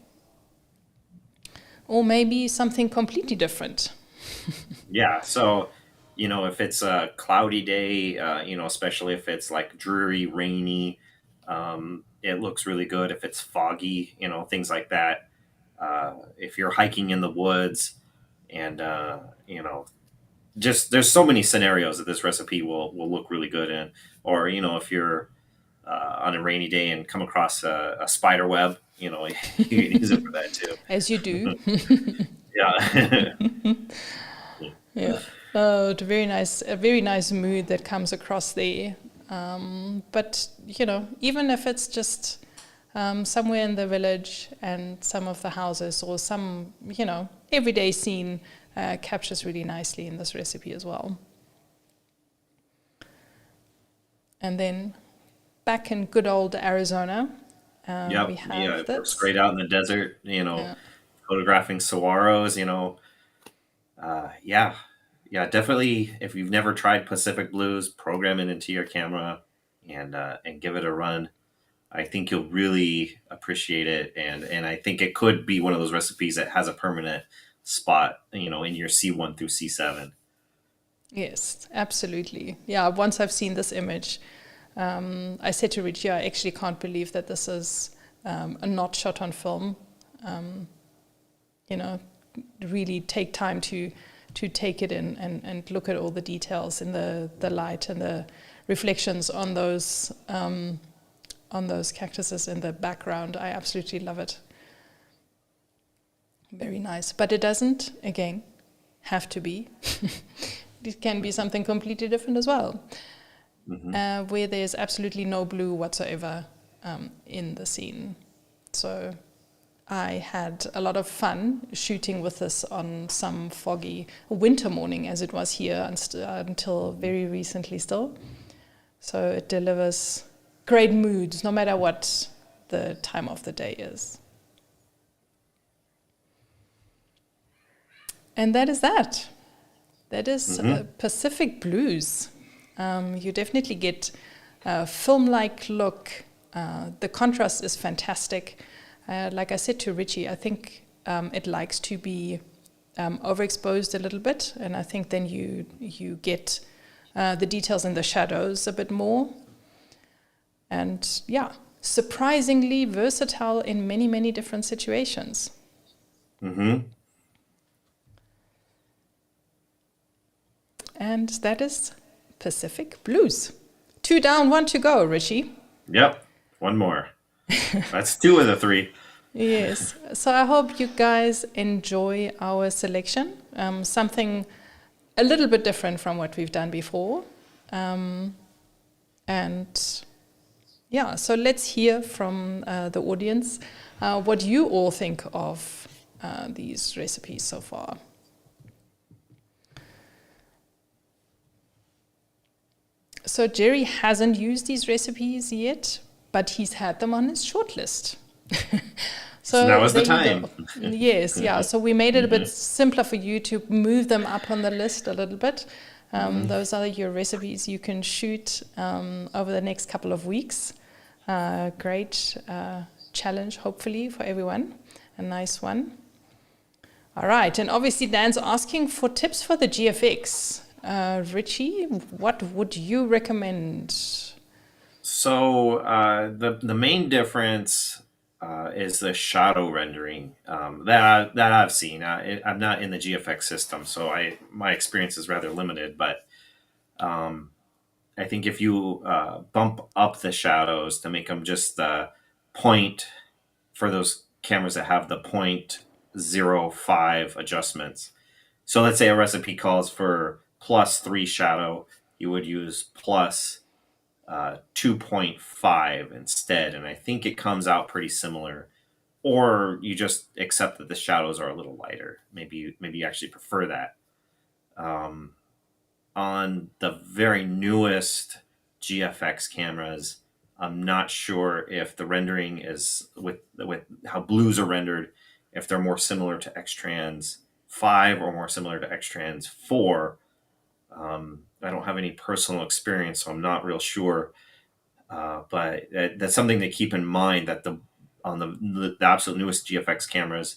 Or maybe something completely different. Yeah, so if it's a cloudy day, especially if it's like dreary, rainy, it looks really good. If it's foggy, things like that. If you're hiking in the woods, and just there's so many scenarios that this recipe will look really good in. Or if you're on a rainy day and come across a spider web, you can use it for that too. As you do. Yeah. Yeah. A very nice mood that comes across there. But even if it's just somewhere in the village, and some of the houses, or some everyday scene captures really nicely in this recipe as well. And then back in good old Arizona, we have it works great out in the desert. Photographing saguaros. Definitely. If you've never tried Pacific Blues, program it into your camera and give it a run. I think you'll really appreciate it, and I think it could be one of those recipes that has a permanent spot, in your C1 through C7. Yes, absolutely. Yeah, once I've seen this image, I said to Ritchie, I actually can't believe that this is not shot on film. Really take time to take it in and look at all the details in the light and the reflections on those cactuses in the background. I absolutely love it. Very nice. But it doesn't, again, have to be. It can be something completely different as well. Mm-hmm. Where there's absolutely no blue whatsoever in the scene. So I had a lot of fun shooting with this on some foggy winter morning, as it was here until very recently still. So it delivers great moods no matter what the time of the day is. And that is that. That is Pacific Blues. You definitely get a film-like look. The contrast is fantastic. Like I said to Ritchie, I think it likes to be overexposed a little bit, and I think then you get the details in the shadows a bit more. And yeah, surprisingly versatile in many, many different situations. Mm-hmm. And that is Pacific Blues. 2 down, 1 to go, Ritchie. Yep. One more. That's 2 of the 3. Yes. So I hope you guys enjoy our selection. Something a little bit different from what we've done before. And yeah, so let's hear from the audience what you all think of these recipes so far. So Jerry hasn't used these recipes yet, but he's had them on his shortlist. So now is the there you time. go. Yes, yeah. So we made it a bit simpler for you to move them up on the list a little bit. Those are your recipes you can shoot over the next couple of weeks. Great challenge, hopefully, for everyone. A nice one. All right, and obviously Dan's asking for tips for the GFX. Ritchie, what would you recommend? So the main difference is the shadow rendering that I've seen. I'm not in the GFX system, so my experience is rather limited. But I think if you bump up the shadows to make them just the point for those cameras that have the 0.05 adjustments. So let's say a recipe calls for +3 shadow, you would use plus 2.5 instead, and I think it comes out pretty similar. Or you just accept that the shadows are a little lighter. Maybe you actually prefer that. On the very newest GFX cameras, I'm not sure if the rendering is with how blues are rendered, if they're more similar to X-Trans 5 or more similar to X-Trans 4. I don't have any personal experience, so I'm not real sure. But that's something to keep in mind, that on the absolute newest GFX cameras,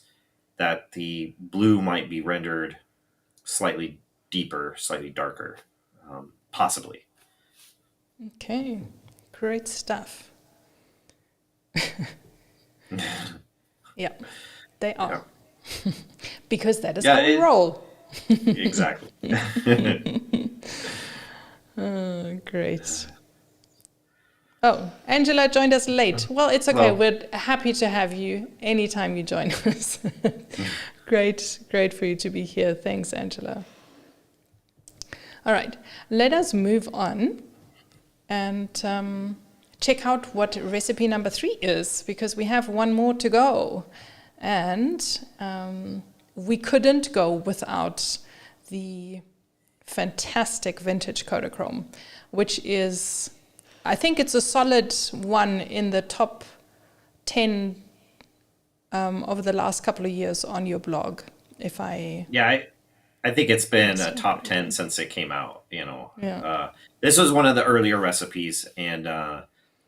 that the blue might be rendered slightly deeper, slightly darker, possibly. Okay, great stuff. Yeah, they are. Yeah. Because that is how we roll. Exactly. Great. Oh, Angela joined us late. Well, it's okay. Well. We're happy to have you anytime you join us. Great for you to be here. Thanks, Angela. All right, let us move on and check out what recipe number 3 is, because we have one more to go. And we couldn't go without the fantastic vintage Kodachrome, which is, I think it's a solid one in the top 10 over the last couple of years on your blog. I think it's been a top 10 since it came out. Yeah. This was one of the earlier recipes, and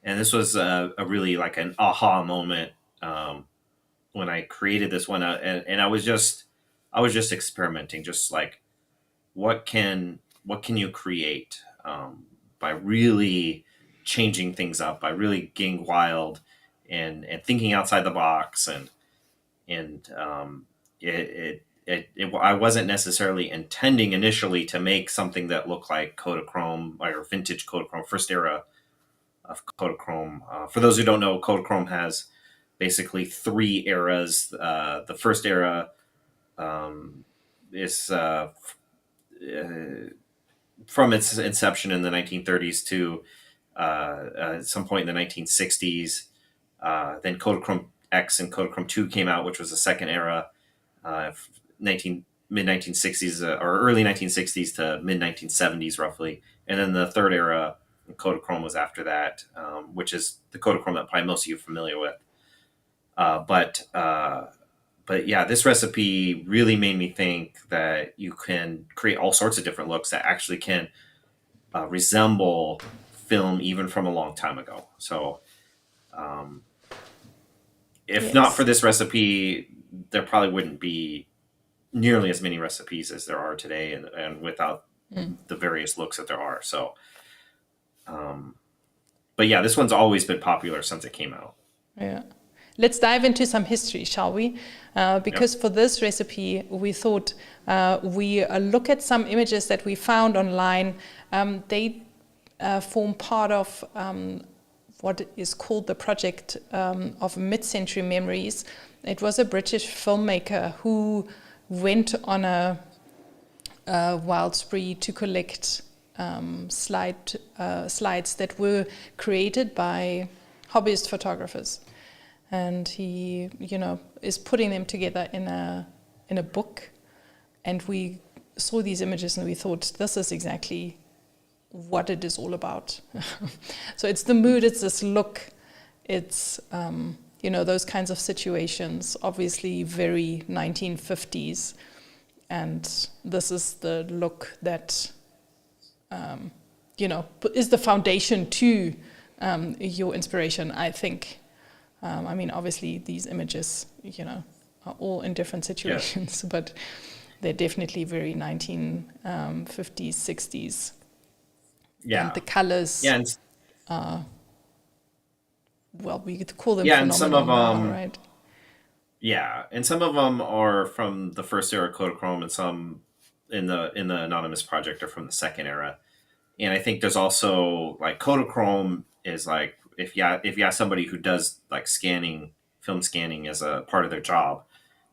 this was a really like an aha moment when I created this one, and I was just experimenting, just like what can you create by really changing things up, by really getting wild and thinking outside the box, and I wasn't necessarily intending initially to make something that looked like Kodachrome or vintage Kodachrome, first era of Kodachrome. For those who don't know, Kodachrome has basically 3 eras. The first era is from its inception in the 1930s to some point in the 1960s. Then Kodachrome X and Kodachrome 2 came out, which was the second era, mid 1960s or early 1960s to mid 1970s roughly. And then the third era, Kodachrome, was after that, which is the Kodachrome that probably most of you are familiar with. But yeah, this recipe really made me think that you can create all sorts of different looks that actually can resemble film even from a long time ago. So if not for this recipe, there probably wouldn't be nearly as many recipes as there are today, and without the various looks that there are. So, but but yeah, this one's always been popular since it came out. Yeah. Let's dive into some history, shall we? Because for this recipe, we thought we look at some images that we found online. They form part of what is called the project of mid-century memories. It was a British filmmaker who went on a wild spree to collect slides that were created by hobbyist photographers. And he, is putting them together in a book. And we saw these images and we thought, this is exactly what it is all about. So it's the mood, it's this look, it's, those kinds of situations, obviously very 1950s. And this is the look that, is the foundation to your inspiration, I think. Obviously these images, are all in different situations, but they're definitely very 1950s, 60s. Yeah. And the colors, we could call them and some of them, right? Yeah, and some of them are from the first era Kodachrome, and some in the Anonymous project are from the second era. And I think there's also like Kodachrome is like, if you have somebody who does like film scanning as a part of their job,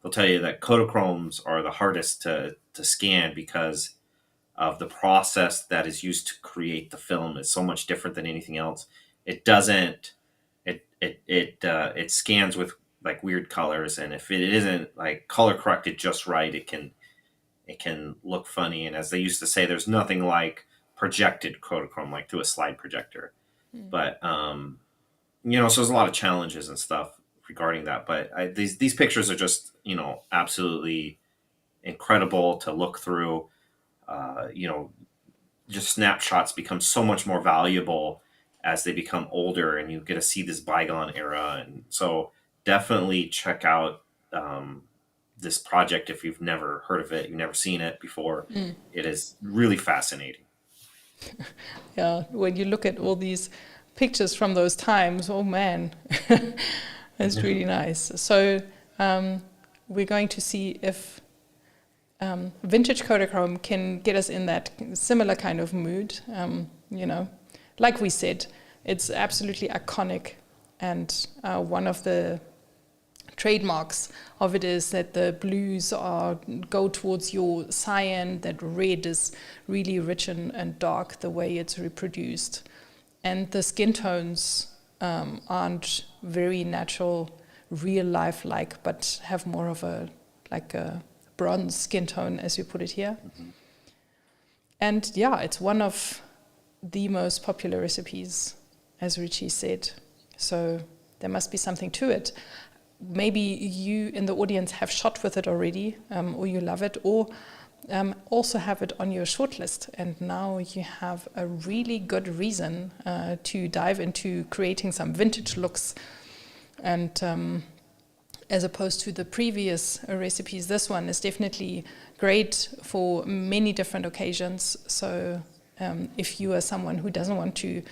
they'll tell you that Kodachromes are the hardest to scan because of the process that is used to create the film is so much different than anything else. It doesn't, it scans with like weird colors, and if it isn't like color corrected just right, it can look funny. And as they used to say, there's nothing like projected Kodachrome, like through a slide projector. But so there's a lot of challenges and stuff regarding that. But these pictures are just absolutely incredible to look through. Just snapshots become so much more valuable as they become older, and you get to see this bygone era. And so definitely check out this project if you've never heard of it, you've never seen it before. It is really fascinating. Yeah, when you look at all these pictures from those times, oh man, it's really nice. So we're going to see if vintage Kodachrome can get us in that similar kind of mood. Like we said, it's absolutely iconic, and one of the trademarks of it is that the blues go towards your cyan, that red is really rich and dark the way it's reproduced. And the skin tones aren't very natural, real life like, but have more of a bronze skin tone, as you put it here. And yeah, it's one of the most popular recipes, as Ritchie said. So there must be something to it. Maybe you in the audience have shot with it already, or you love it, or also have it on your shortlist. And now you have a really good reason to dive into creating some vintage looks. And as opposed to the previous recipes, this one is definitely great for many different occasions. So if you are someone who doesn't want to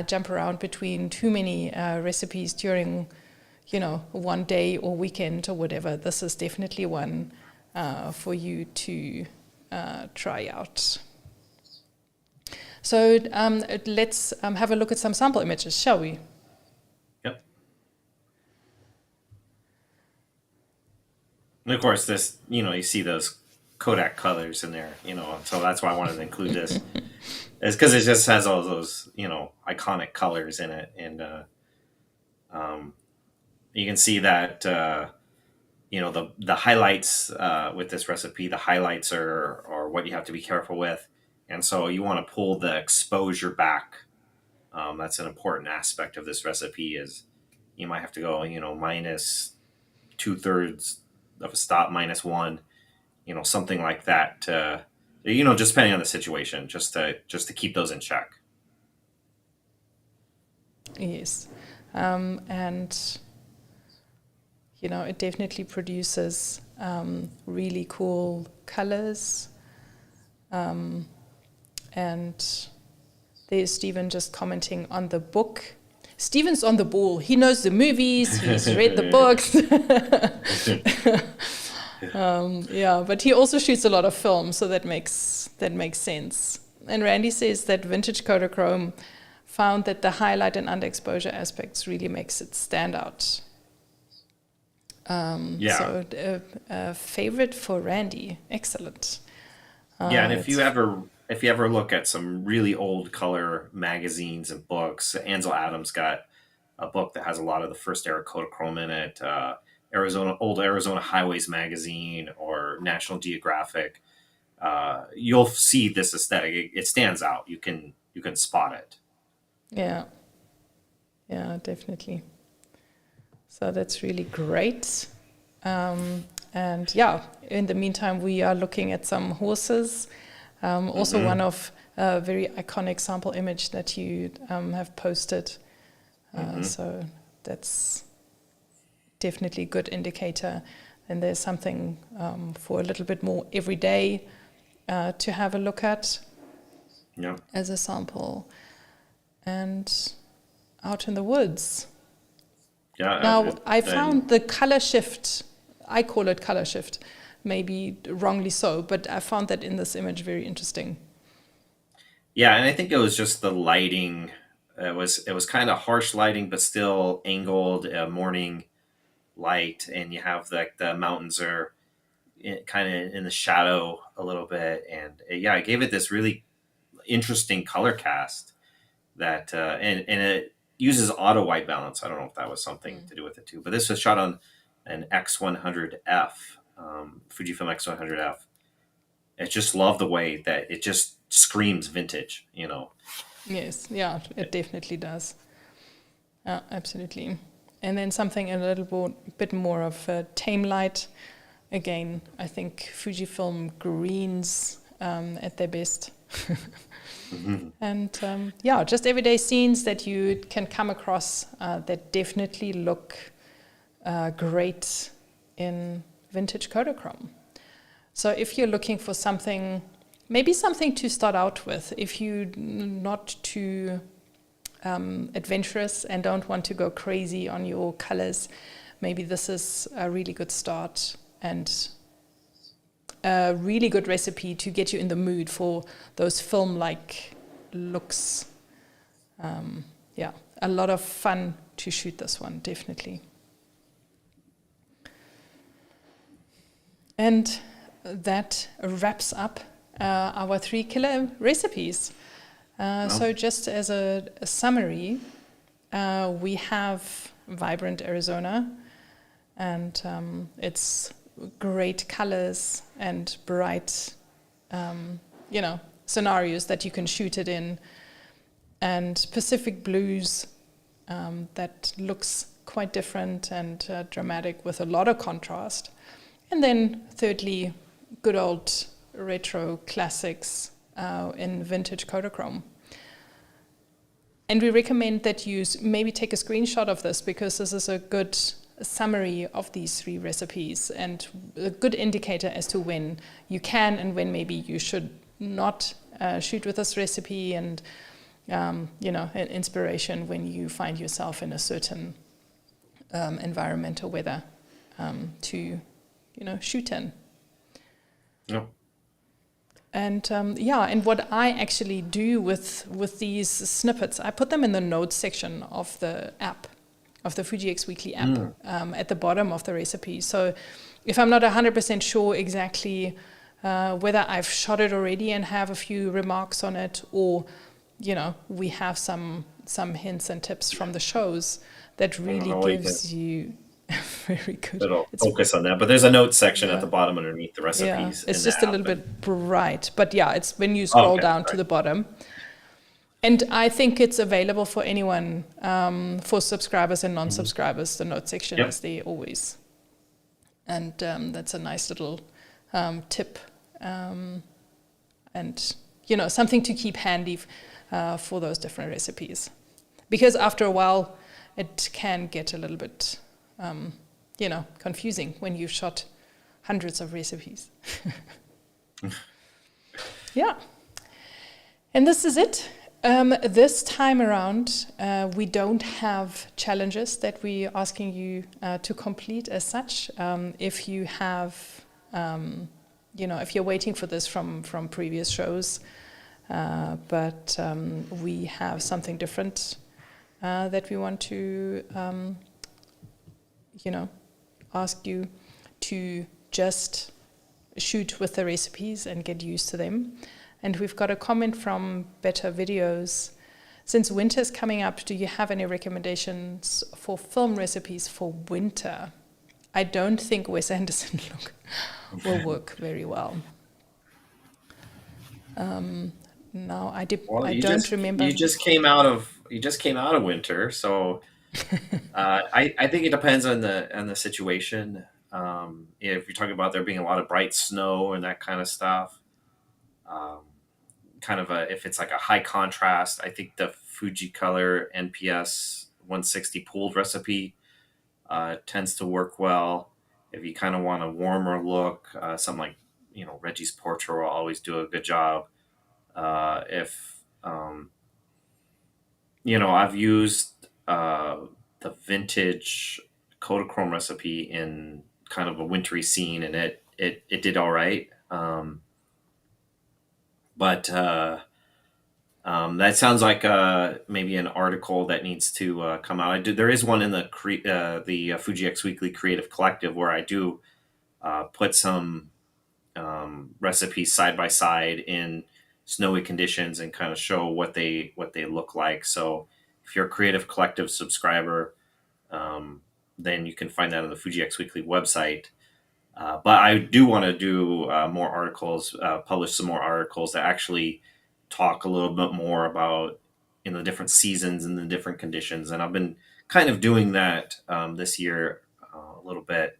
jump around between too many recipes during, one day or weekend or whatever, this is definitely one for you to try out. So let's have a look at some sample images, shall we? Yep. And of course, this, you see those Kodak colors in there, so that's why I wanted to include this. It's because it just has all those, iconic colors in it. And you can see that, the highlights with this recipe, the highlights are what you have to be careful with. And so you want to pull the exposure back. That's an important aspect of this recipe is you might have to go, minus 2/3 of a stop, -1, something like that. Just depending on the situation, just to keep those in check. Yes. And it definitely produces really cool colors. And there's Stephen just commenting on the book Steven's on the ball. He knows the movies. He's read the books. Yeah, but he also shoots a lot of film, so that makes sense. And Randy says that vintage Kodachrome found that the highlight and underexposure aspects really makes it stand out. So a favorite for Randy. Excellent. Yeah, and if you ever look at some really old color magazines and books, Ansel Adams got a book that has a lot of the first era Kodachrome in it. Old Arizona Highways magazine or National Geographic. You'll see this aesthetic. It stands out. You can spot it. Yeah, definitely. So that's really great. And yeah, in the meantime, we are looking at some horses. Also one of a very iconic sample image that you have posted. So that's definitely a good indicator. And there's something for a little bit more everyday to have a look at as a sample. And out in the woods. Yeah. Now, I found the color shift, I call it color shift, maybe wrongly so, but I found that in this image very interesting. Yeah, and I think it was just the lighting. It was kind of harsh lighting, but still angled morning light, and you have the mountains are kind of in the shadow a little bit, and I gave it this really interesting color cast that and it uses auto white balance. I don't know if that was something to do with it too, but this was shot on an X100F, Fujifilm X100F. I just love the way that it just screams vintage, Yes, yeah, it definitely does. Absolutely. And then something a little bit more of a tame light. Again, I think Fujifilm greens at their best. And just everyday scenes that you can come across that definitely look great in vintage Kodachrome. So if you're looking for something, maybe something to start out with, if you're not too adventurous and don't want to go crazy on your colors, maybe this is a really good start and a really good recipe to get you in the mood for those film-like looks. A lot of fun to shoot this one, definitely. And that wraps up our 3 killer recipes. So just as a summary, we have vibrant Arizona, and it's great colors and bright, scenarios that you can shoot it in, and Pacific blues that looks quite different and dramatic with a lot of contrast. And then thirdly, good old retro classics in vintage Kodachrome. And we recommend that you maybe take a screenshot of this, because this is a good summary of these 3 recipes and a good indicator as to when you can and when maybe you should not shoot with this recipe, and an inspiration when you find yourself in a certain environment or weather to shoot in. Yep. And and what I actually do with these snippets, I put them in the notes section of the app, of the Fuji X Weekly app, at the bottom of the recipe. So if I'm not 100% sure exactly whether I've shot it already and have a few remarks on it, or we have some hints and tips from the shows that really gives you very good. It'll focus on that, but there's a notes section at the bottom underneath the recipes. It's just a little bit bright, but it's when you scroll down to the bottom. And I think it's available for anyone, for subscribers and non-subscribers. The note section is there always. And that's a nice little tip, and something to keep handy for those different recipes. Because after a while, it can get a little bit confusing when you've shot hundreds of recipes. Yeah. And this is it. This time around, we don't have challenges that we're asking you to complete as such. If you have, if you're waiting for this from previous shows, but we have something different that we want to, ask you to just shoot with the recipes and get used to them. And we've got a comment from Better Videos. Since winter's coming up, do you have any recommendations for film recipes for winter? I don't think Wes Anderson look will work very well. No, I don't remember. You just came out of winter, so I think it depends on the situation. If you're talking about there being a lot of bright snow and that kind of stuff, if it's like a high contrast, I think the Fuji Color NPS 160 pooled recipe tends to work well. If you kind of want a warmer look, something like Reggie's Portrait will always do a good job. I've used the vintage Kodachrome recipe in kind of a wintry scene, and it did all right. But that sounds like maybe an article that needs to come out. There is one in the Fuji X Weekly Creative Collective where I do put some recipes side by side in snowy conditions and kind of show what they look like. So if you're a Creative Collective subscriber, then you can find that on the Fuji X Weekly website. But I do want to do more articles, publish some more articles that actually talk a little bit more about the different seasons and the different conditions. And I've been kind of doing that this year a little bit.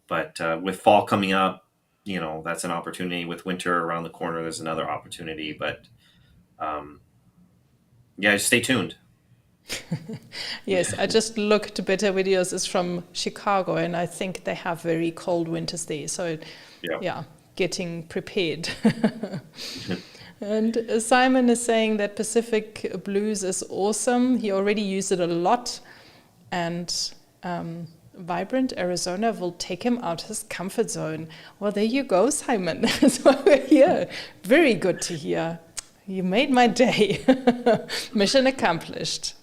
But with fall coming up, that's an opportunity. With winter around the corner, there's another opportunity. But stay tuned. Yes, I just looked. Better Videos is from Chicago, and I think they have very cold winters there. So, getting prepared. And Simon is saying that Pacific Blues is awesome. He already used it a lot, and Vibrant Arizona will take him out of his comfort zone. Well, there you go, Simon. That's why we're here. Very good to hear. You made my day. Mission accomplished.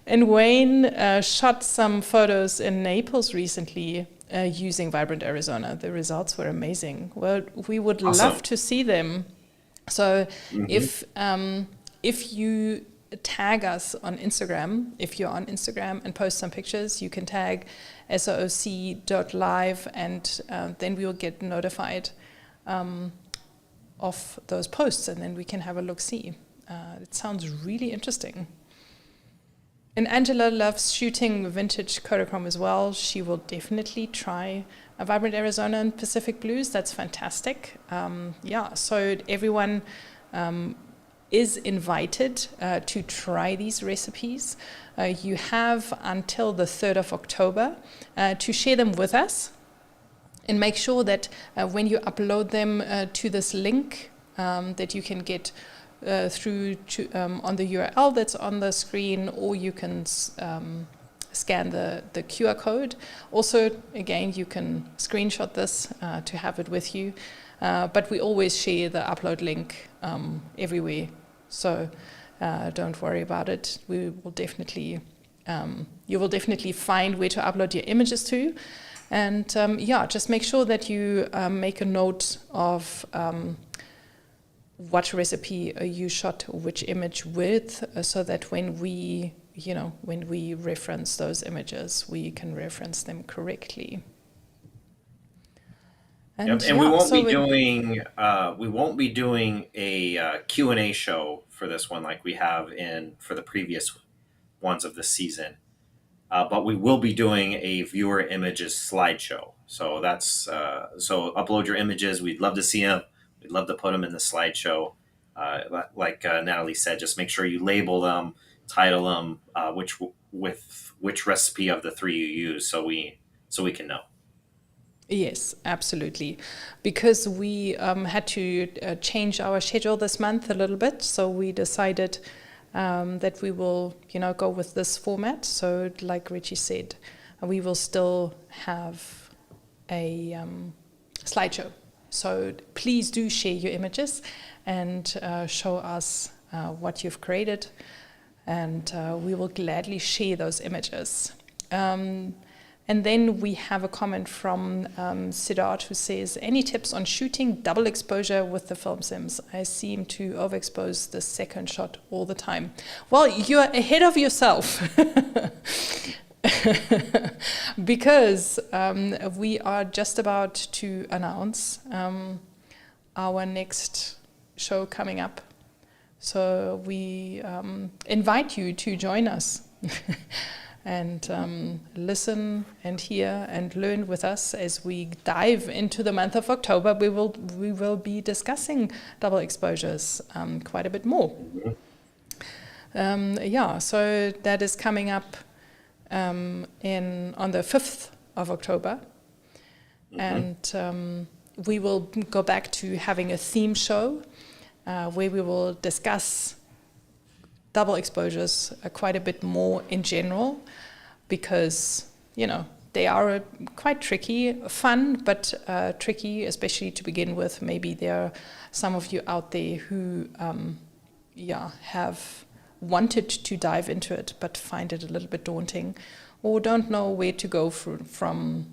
And Wayne shot some photos in Naples recently using Vibrant Arizona. The results were amazing. Well, we would love to see them. So if you tag us on Instagram, if you're on Instagram and post some pictures, you can tag sooc.live, and then we will get notified of those posts, and then we can have a look-see. It sounds really interesting. And Angela loves shooting vintage Kodachrome as well. She will definitely try a Vibrant Arizona and Pacific Blues. That's fantastic. So everyone is invited to try these recipes. You have until the 3rd of October to share them with us. And make sure that when you upload them to this link that you can get through to, on the URL that's on the screen, or you can scan the QR code. Also, again, you can screenshot this to have it with you. But we always share the upload link everywhere. So don't worry about it. We will definitely, you will definitely find where to upload your images to. And just make sure that you make a note of what recipe you shot which image with, so that when we reference those images, we can reference them correctly. And we won't be doing a Q&A show for this one like we have for the previous ones of the season. But we will be doing a viewer images slideshow. So that's so upload your images. We'd love to see them. We'd love to put them in the slideshow. Like Nathalie said, just make sure you label them, title them, which recipe of the three you use, so we can know. Yes, absolutely. Because we had to change our schedule this month a little bit, so we decided that we will, go with this format. So, like Richie said, we will still have a slideshow. So please do share your images and show us what you've created, and we will gladly share those images. And then we have a comment from Siddharth, who says, any tips on shooting double exposure with the film sims? I seem to overexpose the second shot all the time. Well, you're ahead of yourself. Because we are just about to announce our next show coming up. So we invite you to join us and listen and hear and learn with us as we dive into the month of October. We will be discussing double exposures quite a bit more. So that is coming up on the 5th of October. And we will go back to having a theme show where we will discuss double exposures quite a bit more in general, because they are quite tricky, fun, but tricky, especially to begin with. Maybe there are some of you out there who have wanted to dive into it but find it a little bit daunting, or don't know where to go from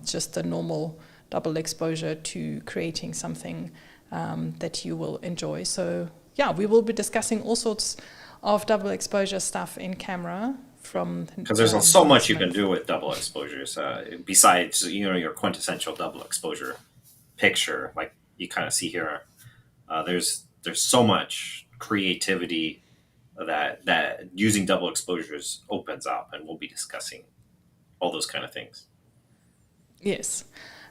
just the normal double exposure to creating something that you will enjoy. So we will be discussing all sorts of double exposure stuff in camera, because there's so much you can do with double exposures besides your quintessential double exposure picture, like you kind of see here. There's so much creativity that using double exposures opens up, and we'll be discussing all those kind of things. Yes.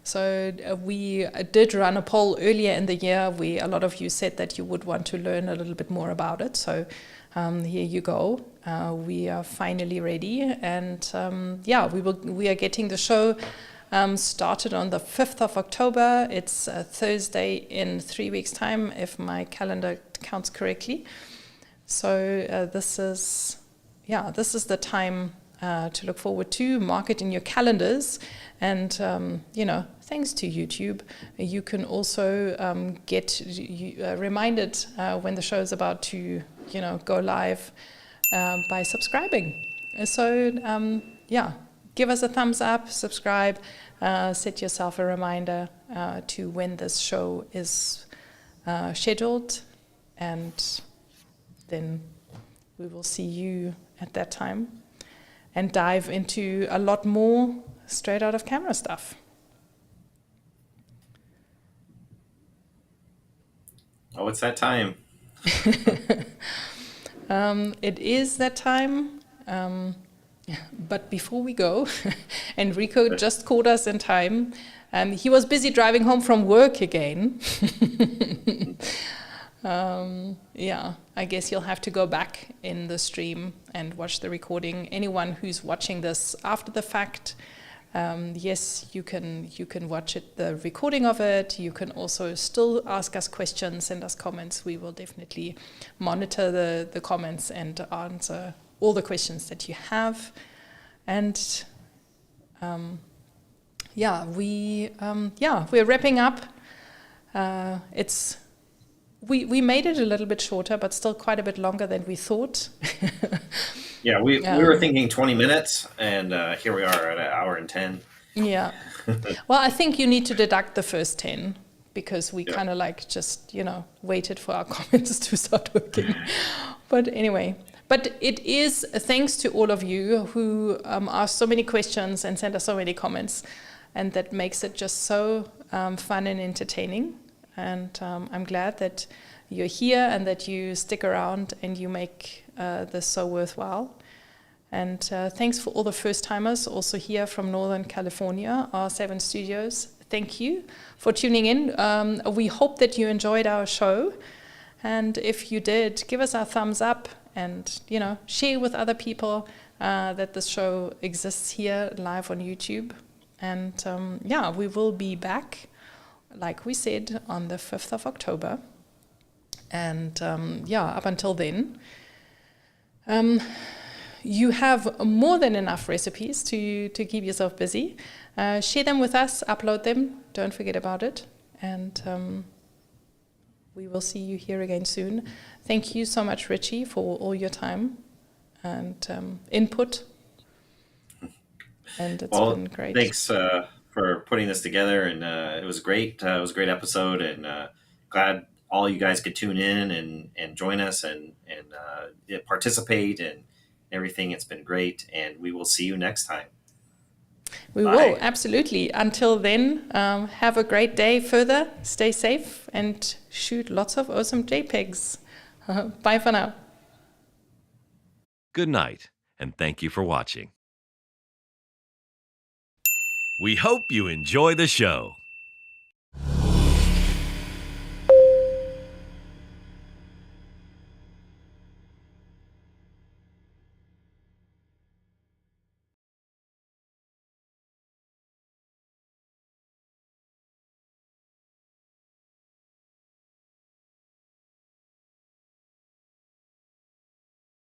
So we did run a poll earlier in the year where a lot of you said that you would want to learn a little bit more about it. So here you go. We are finally ready, and we are getting the show started on the 5th of October. It's Thursday in 3 weeks' time, if my calendar counts correctly. So this is the time to look forward to. Mark it in your calendars, and thanks to YouTube, you can also get reminded when the show is about to go live by subscribing. So give us a thumbs up, subscribe, set yourself a reminder to when this show is scheduled, and then we will see you at that time and dive into a lot more straight out of camera stuff. Oh, it's that time. It is that time. But before we go, Enrico just called us in time. He was busy driving home from work again. I guess you'll have to go back in the stream and watch the recording. Anyone who's watching this after the fact, yes, you can watch it, the recording of it. You can also still ask us questions, send us comments. We will definitely monitor the comments and answer all the questions that you have. And we're wrapping up. We made it a little bit shorter, but still quite a bit longer than we thought. Yeah, we were thinking 20 minutes, and here we are at an hour and 10. Yeah. Well, I think you need to deduct the first 10, because we kind of just, waited for our comments to start working. But anyway, but it is thanks to all of you who ask so many questions and send us so many comments, and that makes it just so fun and entertaining. And I'm glad that you're here and that you stick around and you make this so worthwhile. And thanks for all the first-timers also here from Northern California, R7 Studios. Thank you for tuning in. We hope that you enjoyed our show. And if you did, give us a thumbs up and, share with other people that this show exists here live on YouTube. And yeah, we will be back, like we said, on the 5th of October. And yeah, up until then, you have more than enough recipes to keep yourself busy. Share them with us, upload them, don't forget about it. And we will see you here again soon. Thank you so much, Ritchie, for all your time and input. And it's been great. Thanks for putting this together, and it was great. It was a great episode, and glad all you guys could tune in and join us and participate and everything. It's been great, and we will see you next time. We Bye. will, absolutely. Until then, have a great day further, stay safe, and shoot lots of awesome JPEGs. Bye for now. Good night, and thank you for watching. We hope you enjoy the show.